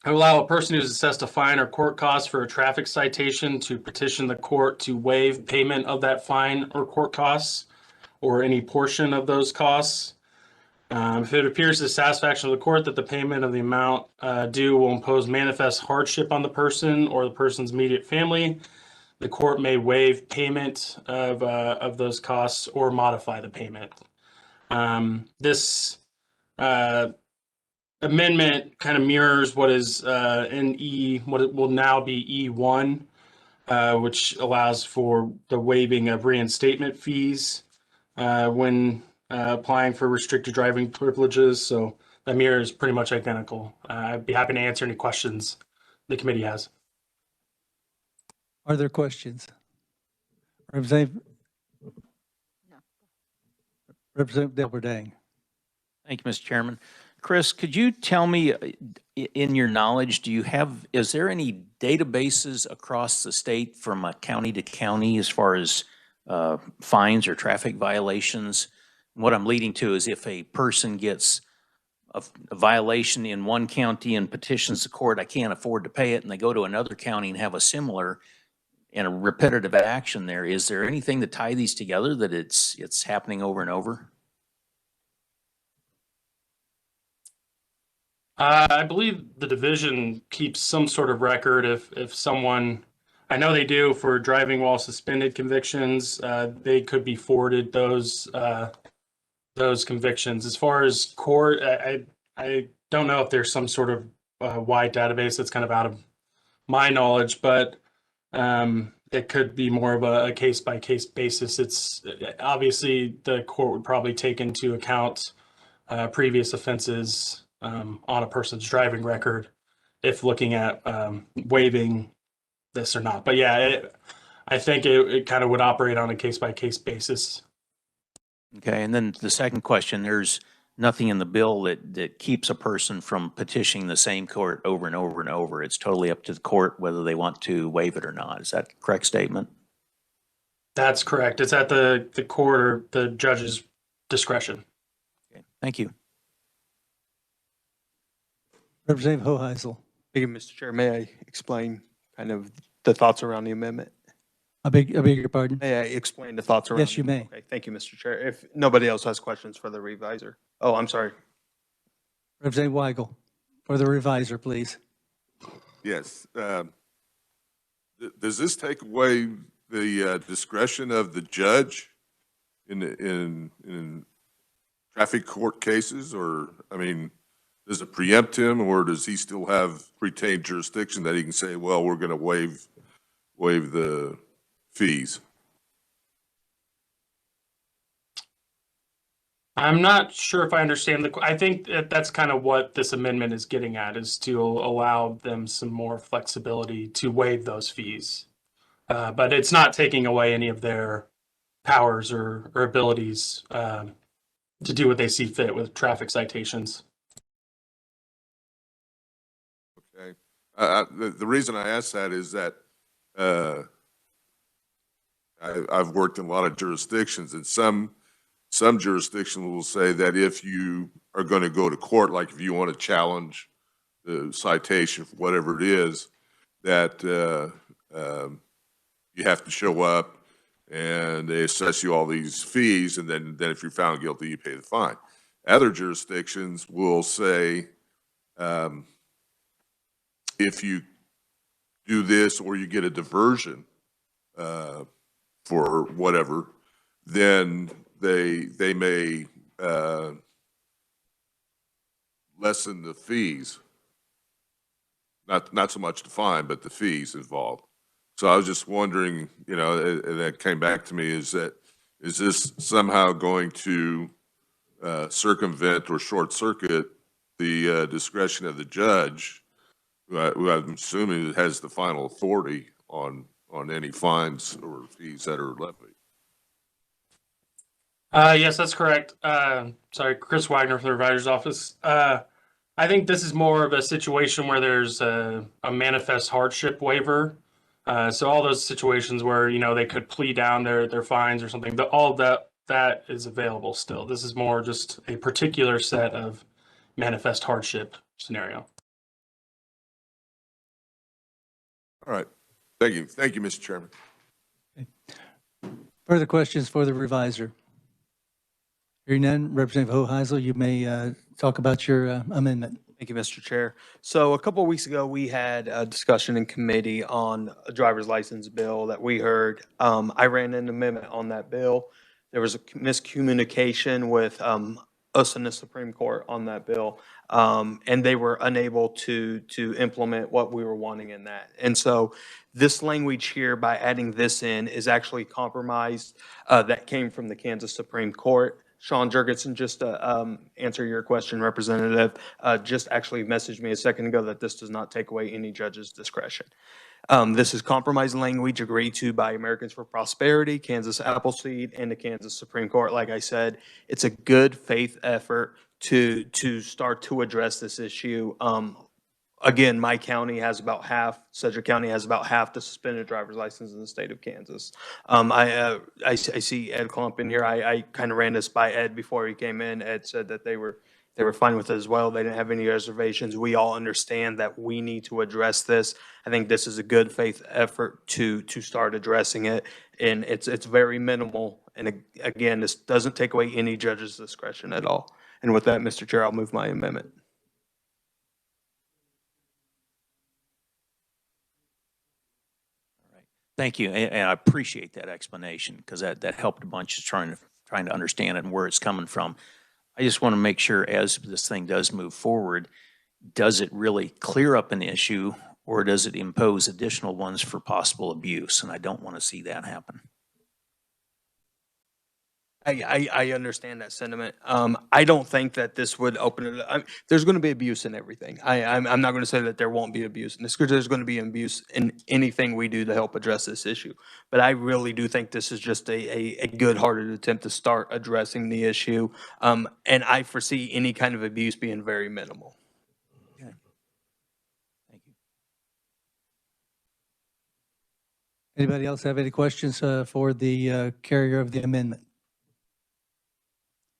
Allow a person who's assessed a fine or court cost for a traffic citation to petition the court to waive payment of that fine or court costs or any portion of those costs. If it appears to the satisfaction of the court that the payment of the amount due will impose manifest hardship on the person or the person's immediate family, the court may waive payment of those costs or modify the payment. This amendment kind of mirrors what is in what it will now be E1, which allows for the waiving of reinstatement fees when applying for restricted driving privileges. So that mirror is pretty much identical. I'd be happy to answer any questions the committee has.
Are there questions? Representative Delberdang.
Thank you, Mr. Chairman. Chris, could you tell me, in your knowledge, is there any databases across the state from county to county as far as fines or traffic violations? What I'm leading to is if a person gets a violation in one county and petitions the court, I can't afford to pay it, and they go to another county and have a similar and a repetitive action there, is there anything to tie these together that it's happening over and over?
I believe the division keeps some sort of record if someone, I know they do for driving while suspended convictions, they could be forwarded those convictions. As far as court, I don't know if there's some sort of wide database that's kind of out of my knowledge, but it could be more of a case-by-case basis. It's obviously the court would probably take into account previous offenses on a person's driving record if looking at waiving this or not. But yeah, I think it kind of would operate on a case-by-case basis.
Okay, and then the second question, there's nothing in the bill that keeps a person from petitioning the same court over and over and over. It's totally up to the court whether they want to waive it or not. Is that a correct statement?
That's correct. It's at the court or the judge's discretion.
Okay, thank you.
Representative Hoheisel.
Thank you, Mr. Chair. May I explain kind of the thoughts around the amendment?
I beg your pardon?
May I explain the thoughts around?
Yes, you may.
Okay, thank you, Mr. Chair. If nobody else has questions for the revisor. Oh, I'm sorry.
Representative Weigel, for the revisor, please.
Yes. Does this take away the discretion of the judge in traffic court cases? Or, I mean, does it preempt him, or does he still have retained jurisdiction that he can say, well, we're going to waive the fees?
I'm not sure if I understand I think that's kind of what this amendment is getting at, is to allow them some more flexibility to waive those fees. But it's not taking away any of their powers or abilities to do what they see fit with traffic citations.
Okay. The reason I ask that is that I've worked in a lot of jurisdictions, and some jurisdictions will say that if you are going to go to court, like if you want to challenge the citation for whatever it is, that you have to show up and they assess you all these fees, and then if you're found guilty, you pay the fine. Other jurisdictions will say, if you do this or you get a diversion for whatever, then they may lessen the fees. Not so much the fine, but the fees involved. So I was just wondering, you know, and that came back to me, is this somehow going to circumvent or short circuit the discretion of the judge, who I'm assuming has the final authority on any fines or fees that are levied?
Yes, that's correct. Sorry, Chris Wagner from the Revisor's Office. I think this is more of a situation where there's a manifest hardship waiver. So all those situations where, you know, they could plea down their fines or something, but all of that is available still. This is more just a particular set of manifest hardship scenario.
All right. Thank you. Thank you, Mr. Chairman.
Okay. Further questions for the revisor? Hearing none, Representative Hoheisel, you may talk about your amendment.
Thank you, Mr. Chair. So a couple of weeks ago, we had a discussion in committee on a driver's license bill that we heard. I ran an amendment on that bill. There was a miscommunication with us in the Supreme Court on that bill, and they were unable to implement what we were wanting in that. And so this language here, by adding this in, is actually compromised that came from the Kansas Supreme Court. Sean Jurgensen, just to answer your question, Representative, just actually messaged me a second ago that this does not take away any judge's discretion. This is compromise language agreed to by Americans for Prosperity, Kansas Appleseed, and the Kansas Supreme Court. Like I said, it's a good faith effort to start to address this issue. Again, my county has about half, Sedgwick County has about half the suspended driver's license in the state of Kansas. I see Ed Klump in here. I kind of ran this by Ed before he came in. Ed said that they were fine with it as well. They didn't have any reservations. We all understand that we need to address this. I think this is a good faith effort to start addressing it, and it's very minimal. And again, this doesn't take away any judge's discretion at all. And with that, Mr. Chair, I'll move my amendment.
Thank you, and I appreciate that explanation, because that helped a bunch of trying to understand it and where it's coming from. I just want to make sure, as this thing does move forward, does it really clear up an issue, or does it impose additional ones for possible abuse? And I don't want to see that happen.
I understand that sentiment. I don't think that this would open it up. There's going to be abuse in everything. I'm not going to say that there won't be abuse in this, because there's going to be abuse in anything we do to help address this issue. But I really do think this is just a good-hearted attempt to start addressing the issue. And I foresee any kind of abuse being very minimal.
Thank you.
Anybody else have any questions for the carrier of the amendment?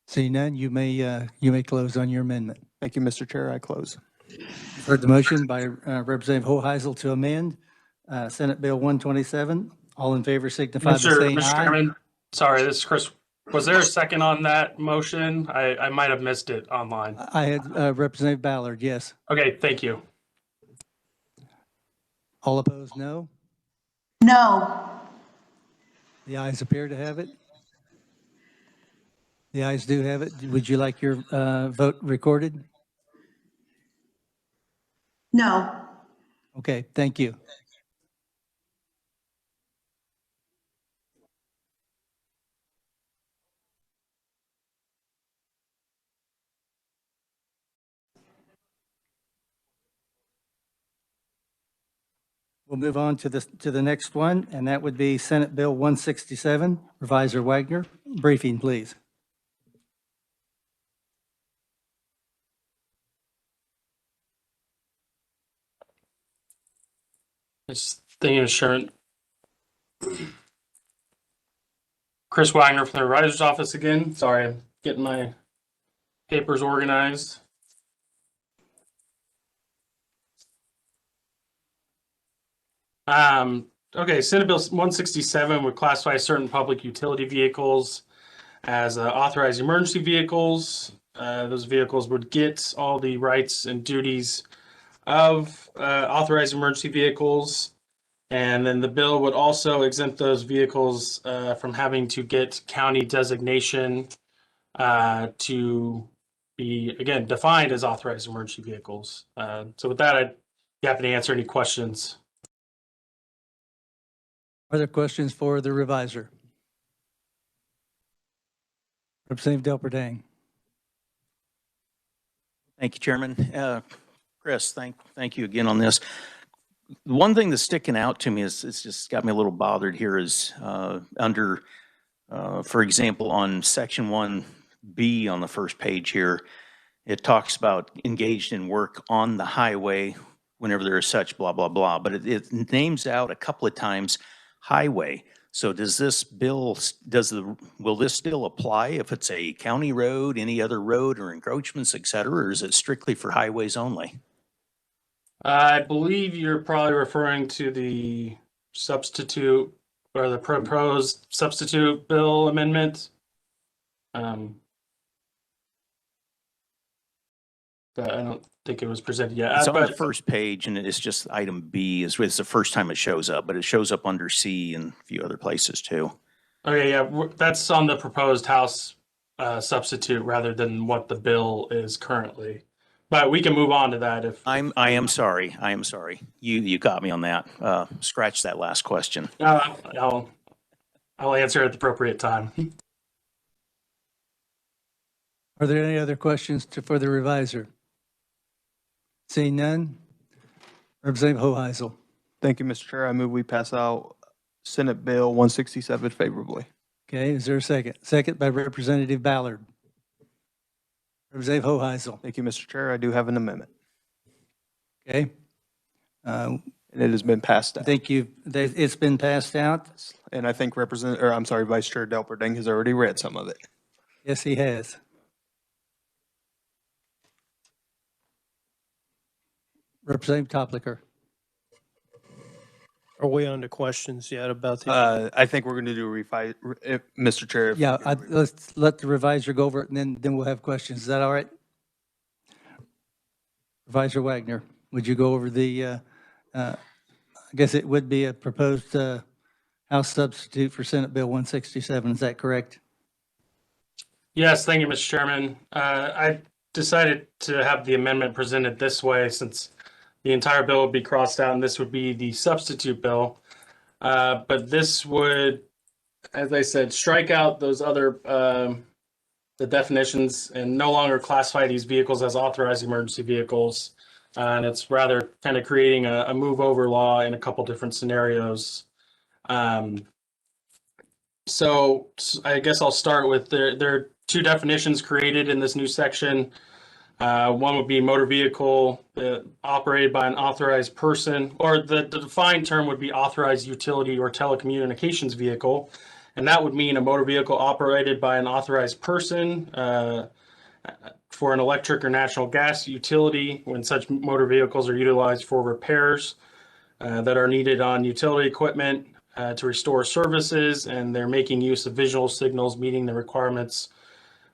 Seeing none, you may close on your amendment.
Thank you, Mr. Chair. I close.
You've heard the motion by Representative Hoheisel to amend Senate Bill 127. All in favor signify by saying
Mr.
aye.
Chairman, sorry, this is Chris. Was there a second on that motion? I might have missed it online.
I had Representative Ballard, yes.
Okay, thank you.
All opposed, no.
No.
The ayes appear to have it. The ayes do have it. Would you like your vote recorded?
No.
Okay, thank you. We'll move on to the next one, and that would be Senate Bill 167. Reviser Wagner, briefing, please.
This thing is Sharon. Chris Wagner from the Revisor's Office again. Sorry, I'm getting my papers organized. Okay, Senate Bill 167 would classify certain public utility vehicles as authorized emergency vehicles. Those vehicles would get all the rights and duties of authorized emergency vehicles. And then the bill would also exempt those vehicles from having to get county designation to be, again, defined as authorized emergency vehicles. So with that, I'd be happy to answer any questions.
Are there questions for the reviser? Representative Delperdang.
Thank you, Chairman. Chris, thank you again on this. One thing that's sticking out to me is, it's just got me a little bothered here, is under, for example, on section 1B on the first page here, it talks about engaged in work on the highway whenever there is such blah, blah, blah. But it names out a couple of times highway. So does this bill, will this still apply if it's a county road, any other road or encroachments, et cetera, or is it strictly for highways only?
I believe you're probably referring to the substitute or the proposed substitute bill amendment. But I don't think it was presented yet.
It's on the first page, and it's just item B is the first time it shows up, but it shows up under C and a few other places too.
Okay, yeah, that's on the proposed House substitute rather than what the bill is currently. But we can move on to that if
I am sorry. You got me on that. Scratch that last question.
I'll answer at the appropriate time.
Are there any other questions for the reviser? Seeing none, Representative Hoheisel.
Thank you, Mr. Chair. I move we pass out Senate Bill 167 favorably.
Okay, is there a second? Second by Representative Ballard. Representative Hoheisel.
Thank you, Mr. Chair. I do have an amendment.
Okay.
And it has been passed out.
Thank you. It's been passed out.
And I think Vice Chair Delperdang has already read some of it.
Yes, he has. Representative Toplicker.
Are we on to questions yet about the?
I think we're going to do Mr. Chair.
Yeah, let's let the reviser go over it, and then we'll have questions. Is that all right? Reviser Wagner, would you go over the, I guess it would be a proposed House substitute for Senate Bill 167. Is that correct?
Yes, thank you, Mr. Chairman. I decided to have the amendment presented this way since the entire bill would be crossed out and this would be the substitute bill. But this would as I said, strike out those other, the definitions and no longer classify these vehicles as authorized emergency vehicles. And it's rather kind of creating a move over law in a couple different scenarios. So I guess I'll start with there are two definitions created in this new section. One would be motor vehicle operated by an authorized person, or the defined term would be authorized utility or telecommunications vehicle. And that would mean a motor vehicle operated by an authorized person for an electric or natural gas utility when such motor vehicles are utilized for repairs that are needed on utility equipment to restore services, and they're making use of visual signals meeting the requirements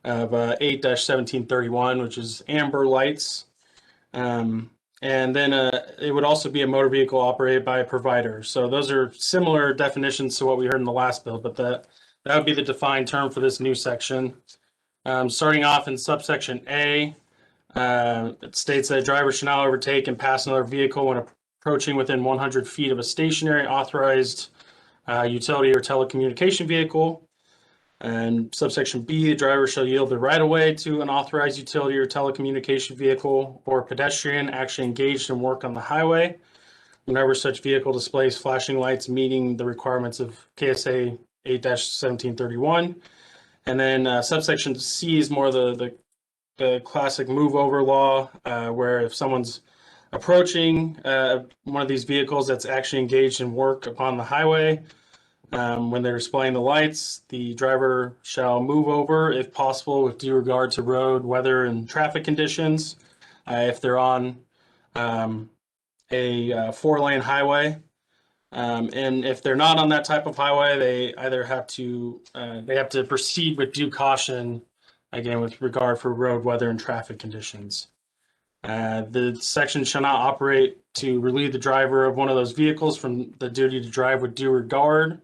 of 8-1731, which is amber lights. And then it would also be a motor vehicle operated by a provider. So those are similar definitions to what we heard in the last bill, but that would be the defined term for this new section. Starting off in subsection A, it states that a driver should not overtake and pass another vehicle when approaching within 100 feet of a stationary authorized utility or telecommunication vehicle. And subsection B, the driver shall yield the right of way to an authorized utility or telecommunication vehicle or pedestrian actually engaged in work on the highway whenever such vehicle displays flashing lights meeting the requirements of KSA 8-1731. And then subsection C is more the classic move over law, where if someone's approaching one of these vehicles that's actually engaged in work upon the highway, when they're displaying the lights, the driver shall move over if possible with due regard to road, weather, and traffic conditions. If they're on a 4-lane highway, and if they're not on that type of highway, they either have to proceed with due caution, again with regard for road, weather, and traffic conditions. The section shall not operate to relieve the driver of one of those vehicles from the duty to drive with due regard.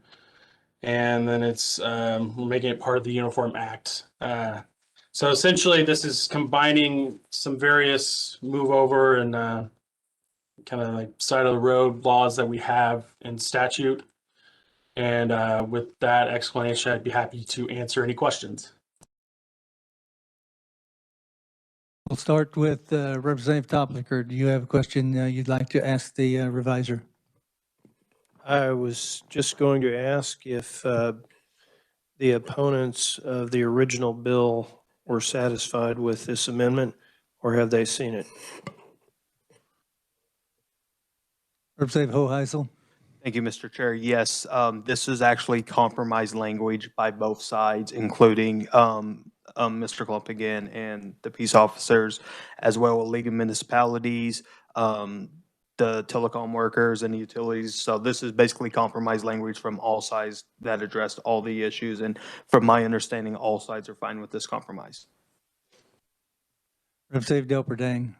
And then it's making it part of the Uniform Act. So essentially, this is combining some various move over and kind of like side of the road laws that we have in statute. And with that explanation, I'd be happy to answer any questions.
We'll start with Representative Topliker. Do you have a question you'd like to ask the reviser?
I was just going to ask if the opponents of the original bill were satisfied with this amendment, or have they seen it?
Representative Hoheisel.
Thank you, Mr. Chair. Yes, this is actually compromise language by both sides, including Mr. Klump again and the peace officers, as well as leading municipalities, the telecom workers and the utilities. So this is basically compromise language from all sides that addressed all the issues. And from my understanding, all sides are fine with this compromise.
Representative Delperdang.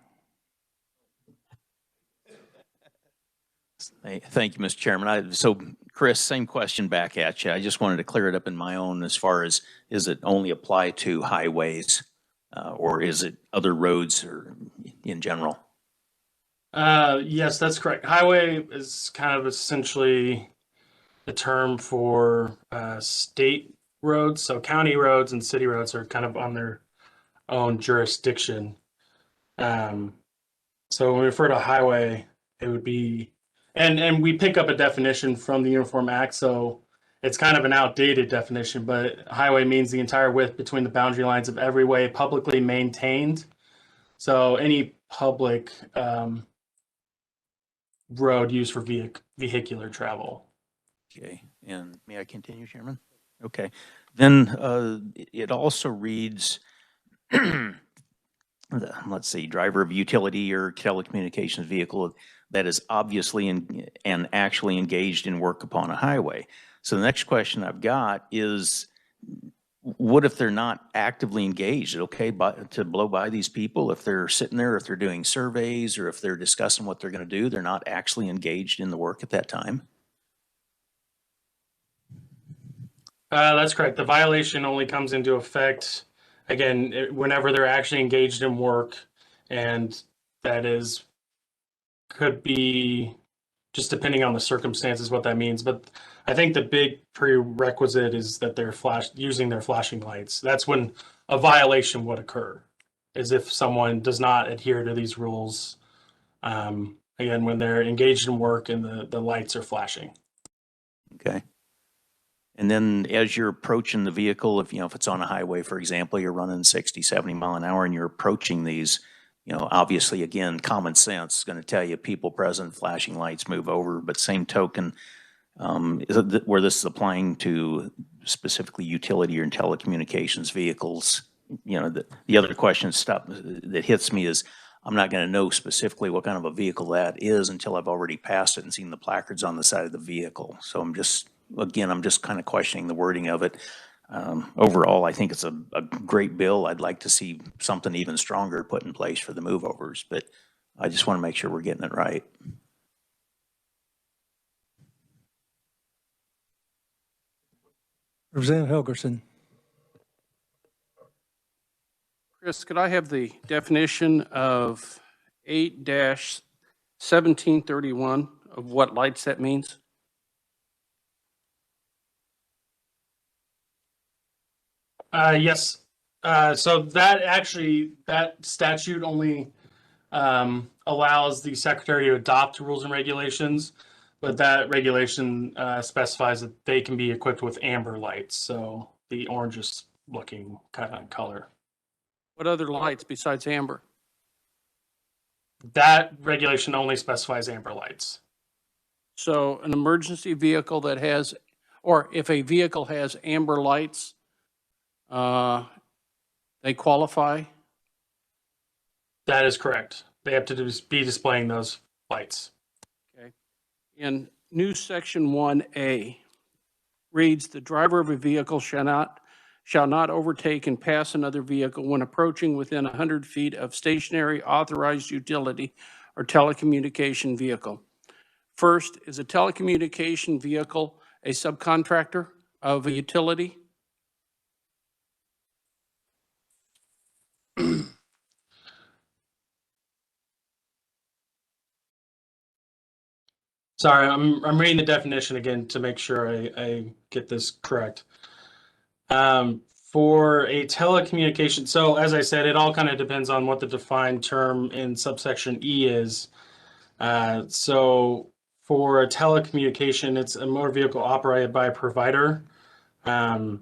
Thank you, Mr. Chairman. So, Chris, same question back at you. I just wanted to clear it up in my own as far as, is it only apply to highways or is it other roads or in general?
Yes, that's correct. Highway is kind of essentially a term for state roads. So county roads and city roads are kind of on their own jurisdiction. So when we refer to highway, it would be, and we pick up a definition from the Uniform Act, so it's kind of an outdated definition, but highway means the entire width between the boundary lines of every way publicly maintained. So any public road used for vehicular travel.
Okay, and may I continue, Chairman? Okay, then it also reads, let's see, driver of utility or telecommunications vehicle that is obviously and actually engaged in work upon a highway. So the next question I've got is, what if they're not actively engaged? Is it okay to blow by these people if they're sitting there, if they're doing surveys, or if they're discussing what they're going to do, they're not actually engaged in the work at that time?
That's correct. The violation only comes into effect, again, whenever they're actually engaged in work, and that could be just depending on the circumstances what that means. But I think the big prerequisite is that they're using their flashing lights. That's when a violation would occur, is if someone does not adhere to these rules. Again, when they're engaged in work and the lights are flashing.
Okay. And then as you're approaching the vehicle, if it's on a highway, for example, you're running 60, 70 mile an hour and you're approaching these, obviously, again, common sense is going to tell you people present, flashing lights, move over. But same token, is it where this is applying to specifically utility or telecommunications vehicles? The other question that hits me is I'm not going to know specifically what kind of a vehicle that is until I've already passed it and seen the placards on the side of the vehicle. So I'm just kind of questioning the wording of it. Overall, I think it's a great bill. I'd like to see something even stronger put in place for the move-overs, but I just want to make sure we're getting it right.
Representative Helgerson.
Chris, could I have the definition of 8-1731 of what lights that means?
Yes. So that statute only allows the secretary to adopt rules and regulations, but that regulation specifies that they can be equipped with amber lights. So the orangish looking kind of color.
What other lights besides amber?
That regulation only specifies amber lights.
So an emergency vehicle that has, or if a vehicle has amber lights, they qualify?
That is correct. They have to be displaying those lights.
Okay. In new section 1A reads, the driver of a vehicle shall not overtake and pass another vehicle when approaching within 100 feet of stationary authorized utility or telecommunication vehicle. First, is a telecommunication vehicle a subcontractor of a utility?
Sorry, I'm reading the definition again to make sure I get this correct. For a telecommunication, so as I said, it all kind of depends on what the defined term in subsection E is. So for a telecommunication, it's a motor vehicle operated by a provider. It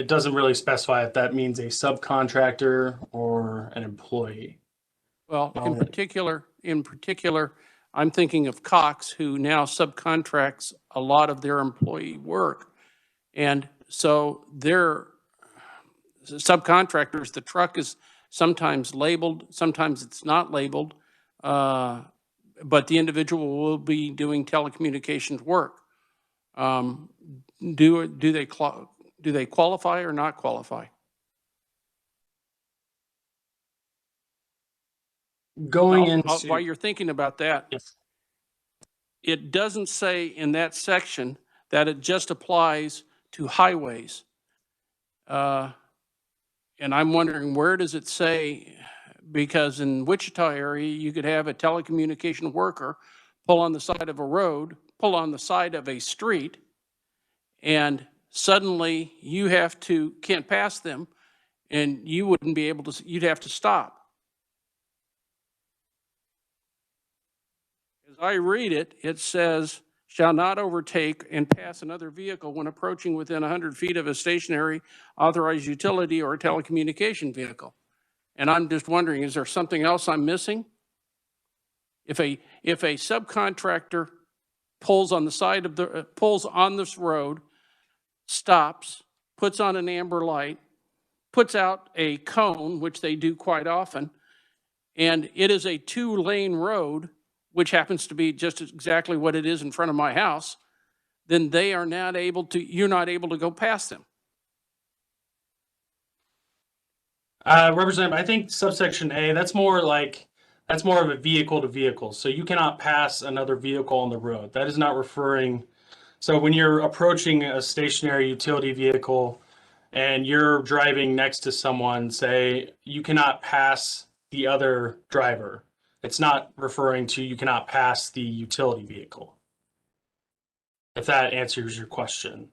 doesn't really specify if that means a subcontractor or an employee.
Well, in particular, I'm thinking of Cox, who now subcontracts a lot of their employee work. And so they're subcontractors, the truck is sometimes labeled, sometimes it's not labeled, but the individual will be doing telecommunications work. Do they qualify or not qualify? While you're thinking about that,
yes.
It doesn't say in that section that it just applies to highways. And I'm wondering, where does it say? Because in Wichita area, you could have a telecommunication worker pull on the side of a road, pull on the side of a street, and suddenly you can't pass them, and you wouldn't be able to, you'd have to stop. As I read it, it says, shall not overtake and pass another vehicle when approaching within 100 feet of a stationary authorized utility or a telecommunication vehicle. And I'm just wondering, is there something else I'm missing? If a subcontractor pulls on this road, stops, puts on an amber light, puts out a cone, which they do quite often, and it is a 2-lane road, which happens to be just exactly what it is in front of my house, then you're not able to go past them.
Representative, I think subsection A, that's more of a vehicle to vehicle. So you cannot pass another vehicle on the road. That is not referring. So when you're approaching a stationary utility vehicle and you're driving next to someone, say, you cannot pass the other driver. It's not referring to you cannot pass the utility vehicle. if that answers your question.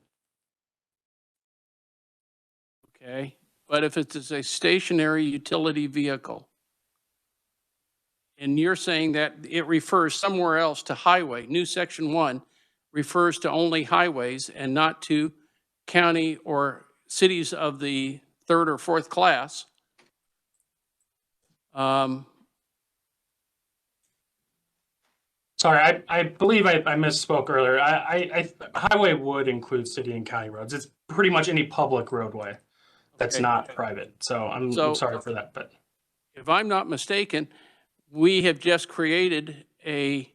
Okay, but if it's a stationary utility vehicle, and you're saying that it refers somewhere else to highway, new section 1 refers to only highways and not to county or cities of the 3rd or 4th class.
Sorry, I believe I misspoke earlier. Highway would include city and county roads. It's pretty much any public roadway that's
Okay.
not private. So I'm sorry for that, but.
If I'm not mistaken, we have just created a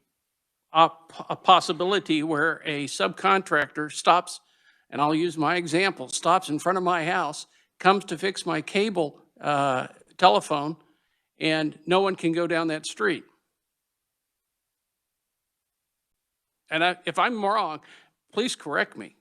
possibility where a subcontractor stops, and I'll use my example, stops in front of my house, comes to fix my cable telephone, and no one can go down that street. And if I'm wrong, please correct me.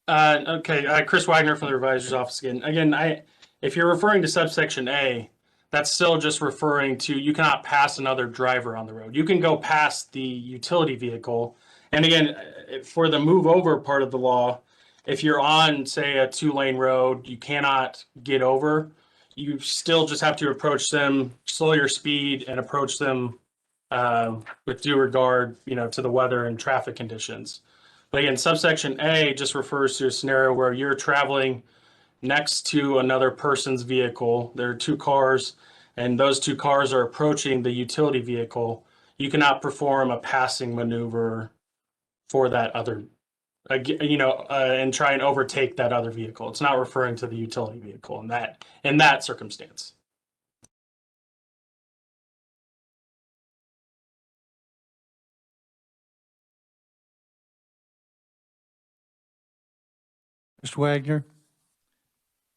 Okay, Chris Wagner from the Revisor's Office again. Again, if you're referring to subsection A, that's still just referring to you cannot pass another driver on the road. You can go past the utility vehicle. And again, for the move over part of the law, if you're on, say, a 2-lane road, you cannot get over. You still just have to approach them, slow your speed, and approach them with due regard, to the weather and traffic conditions. But again, subsection A just refers to a scenario where you're traveling next to another person's vehicle. There are 2 cars, and those 2 cars are approaching the utility vehicle. You cannot perform a passing maneuver for that other, and try and overtake that other vehicle. It's not referring to the utility vehicle in that circumstance.
Mr. Wagner,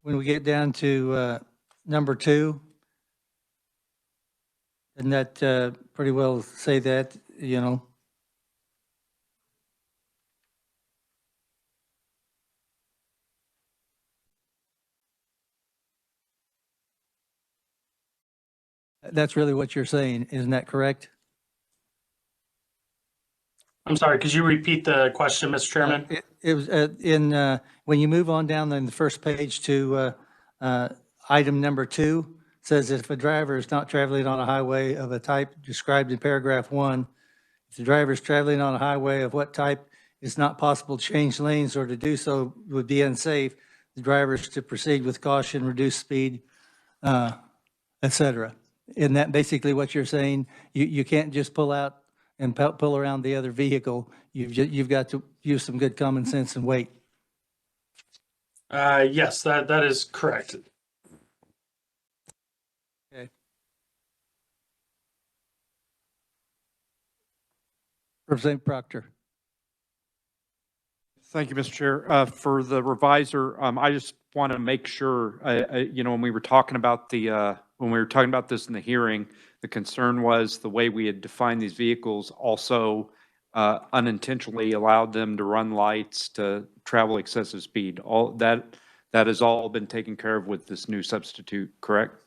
when we get down to number 2, doesn't that pretty well say that, That's really what you're saying, isn't that correct?
I'm sorry, could you repeat the question, Mr. Chairman?
It was when you move on down in the first page to item number 2, says if a driver is not traveling on a highway of a type described in paragraph 1, if the driver is traveling on a highway of what type it's not possible to change lanes or to do so would be unsafe, the driver is to proceed with caution, reduce speed, et cetera. Isn't that basically what you're saying? You can't just pull out and pull around the other vehicle. You've got to use some good common sense and wait.
Yes, that is correct.
Okay. Representative Proctor.
Thank you, Mr. Chair. For the revisor, I just want to make sure, when we were talking about this in the hearing, the concern was the way we had defined these vehicles also unintentionally allowed them to run lights, to travel excessive speed. All that has all been taken care of with this new substitute, correct?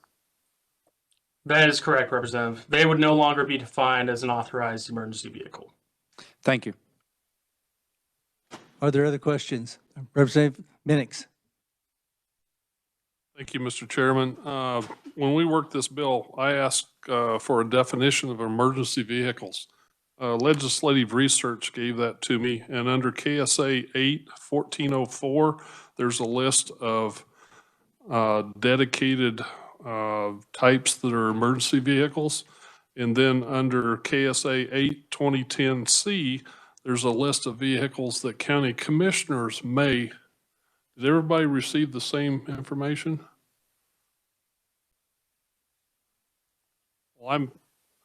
That is correct, Representative. They would no longer be defined as an authorized emergency vehicle.
Thank you.
Are there other questions? Representative Minix.
Thank you, Mr. Chairman. When we worked this bill, I asked for a definition of emergency vehicles. Legislative research gave that to me, and under KSA 8-1404, there's a list of dedicated types that are emergency vehicles. And then under KSA 8-2010C, there's a list of vehicles that county commissioners may. Did everybody receive the same information? Well,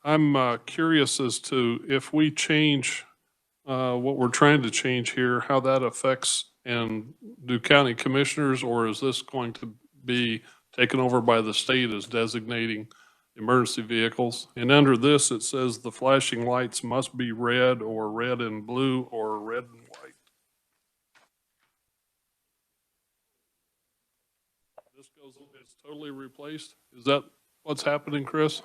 I'm curious as to if we change what we're trying to change here, how that affects, and do county commissioners, or is this going to be taken over by the state as designating emergency vehicles? And under this, it says the flashing lights must be red or red and blue or red and white. It's totally replaced. Is that what's happening, Chris?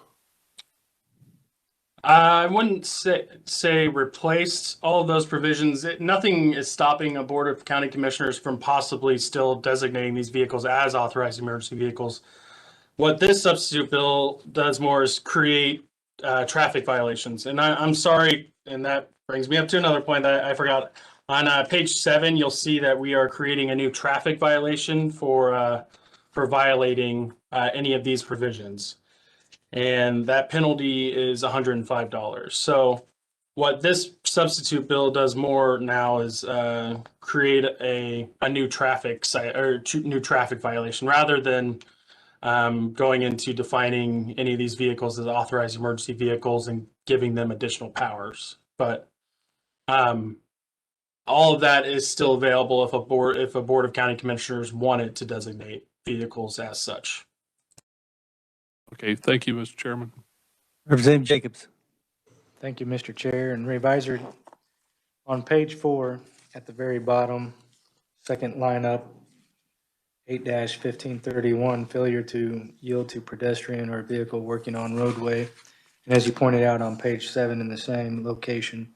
I wouldn't say replaced all of those provisions. Nothing is stopping a Board of County Commissioners from possibly still designating these vehicles as authorized emergency vehicles. What this substitute bill does more is create traffic violations. And I'm sorry, and that brings me up to another point that I forgot. On page 7, you'll see that we are creating a new traffic violation for violating any of these provisions. And that penalty is $105. So what this substitute bill does more now is create a new traffic site or new traffic violation rather than going into defining any of these vehicles as authorized emergency vehicles and giving them additional powers. But all of that is still available if a board of county commissioners wanted to designate vehicles as such.
Okay, thank you, Mr. Chairman.
Representative Jacobs.
Thank you, Mr. Chair. And Reviser, on page 4, at the very bottom, second line up, 8-1531, failure to yield to pedestrian or vehicle working on roadway. And as you pointed out on page 7 in the same location,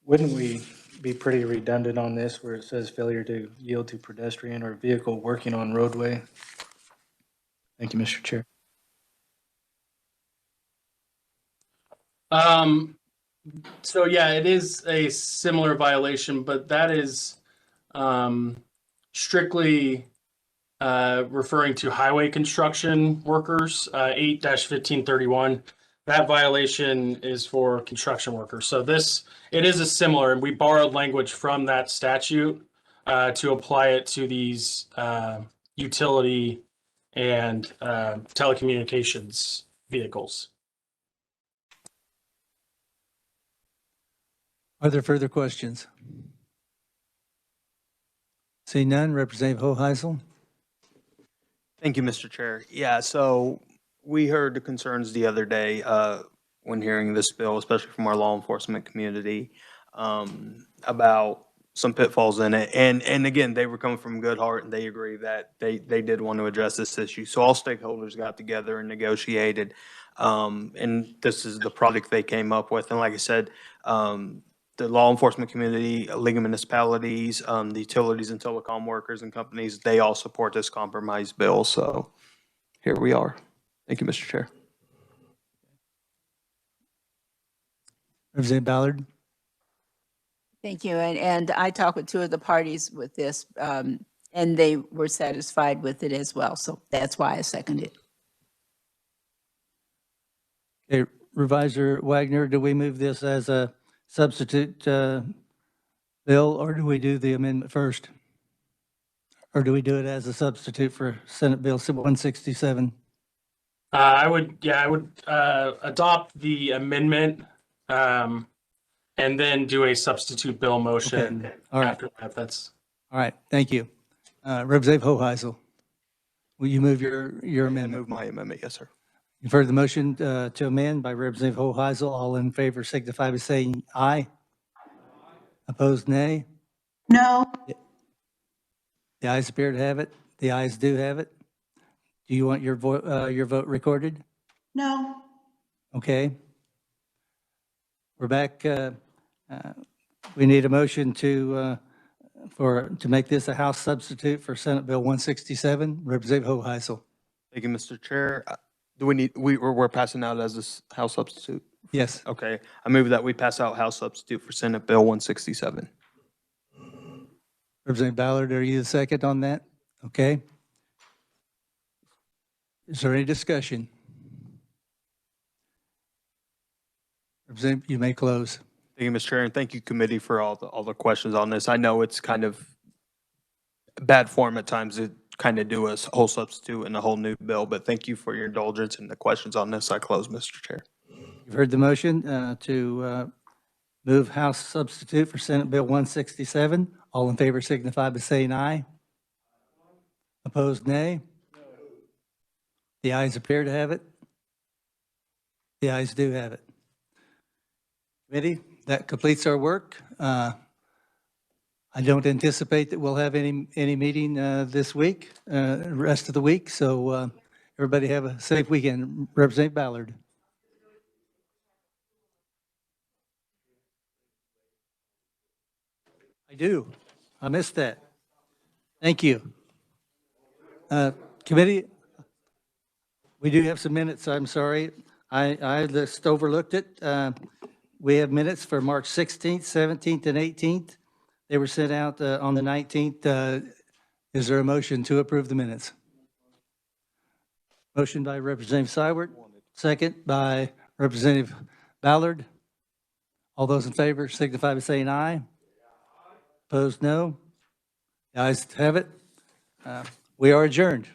wouldn't we be pretty redundant on this where it says failure to yield to pedestrian or vehicle working on roadway? Thank you, Mr. Chair.
So yeah, it is a similar violation, but that is strictly referring to highway construction workers, 8-1531. That violation is for construction workers. So it is a similar, and we borrowed language from that statute to apply it to these utility and telecommunications vehicles.
Are there further questions? Seeing none, Representative Hoheisel.
Thank you, Mr. Chair. Yeah, so we heard the concerns the other day when hearing this bill, especially from our law enforcement community, about some pitfalls in it. And again, they were coming from good heart and they agree that they did want to address this issue. So all stakeholders got together and negotiated. And this is the product they came up with. And like I said, the law enforcement community, League of Municipalities, the utilities and telecom workers and companies, they all support this compromise bill. So here we are. Thank you, Mr. Chair.
Representative Ballard.
Thank you. And I talked with 2 of the parties with this, and they were satisfied with it as well. So that's why I seconded it.
Okay, Reviser Wagner, do we move this as a substitute bill, or do we do the amendment first? Or do we do it as a substitute for Senate Bill 167?
I would adopt the amendment and then do a substitute bill motion after that. That's
all right. Thank you. Representative Hoheisel, will you move your amendment?
Move my amendment, yes, sir.
You've heard the motion to amend by Representative Hoheisel. All in favor signify by saying aye. Opposed, nay.
No.
The ayes appear to have it. The ayes do have it. Do you want your vote recorded?
No.
Okay. We're back. We need a motion to make this a House substitute for Senate Bill 167. Representative Hoheisel.
Thank you, Mr. Chair. Do we need, we're passing out as a House substitute?
Yes.
Okay. I move that we pass out House substitute for Senate Bill 167.
Representative Ballard, are you the second on that? Okay. Is there any discussion? Representative, you may close.
Thank you, Mr. Chair, and thank you, committee, for all the questions on this. I know it's kind of bad form at times to kind of do a whole substitute and a whole new bill, but thank you for your indulgence and the questions on this. I close, Mr. Chair.
You've heard the motion to move House substitute for Senate Bill 167. All in favor signify by saying aye. Opposed, nay. The ayes appear to have it. The ayes do have it. Committee, that completes our work. I don't anticipate that we'll have any meeting this week, rest of the week. So everybody have a safe weekend. Representative Ballard. I do. I missed that. Thank you. Committee, we do have some minutes, I'm sorry. I just overlooked it. We have minutes for March 16th, 17th, and 18th. They were sent out on the 19th. Is there a motion to approve the minutes? Motion by Representative Seibert, second by Representative Ballard. All those in favor signify by saying aye. Opposed, no. The ayes have it. We are adjourned.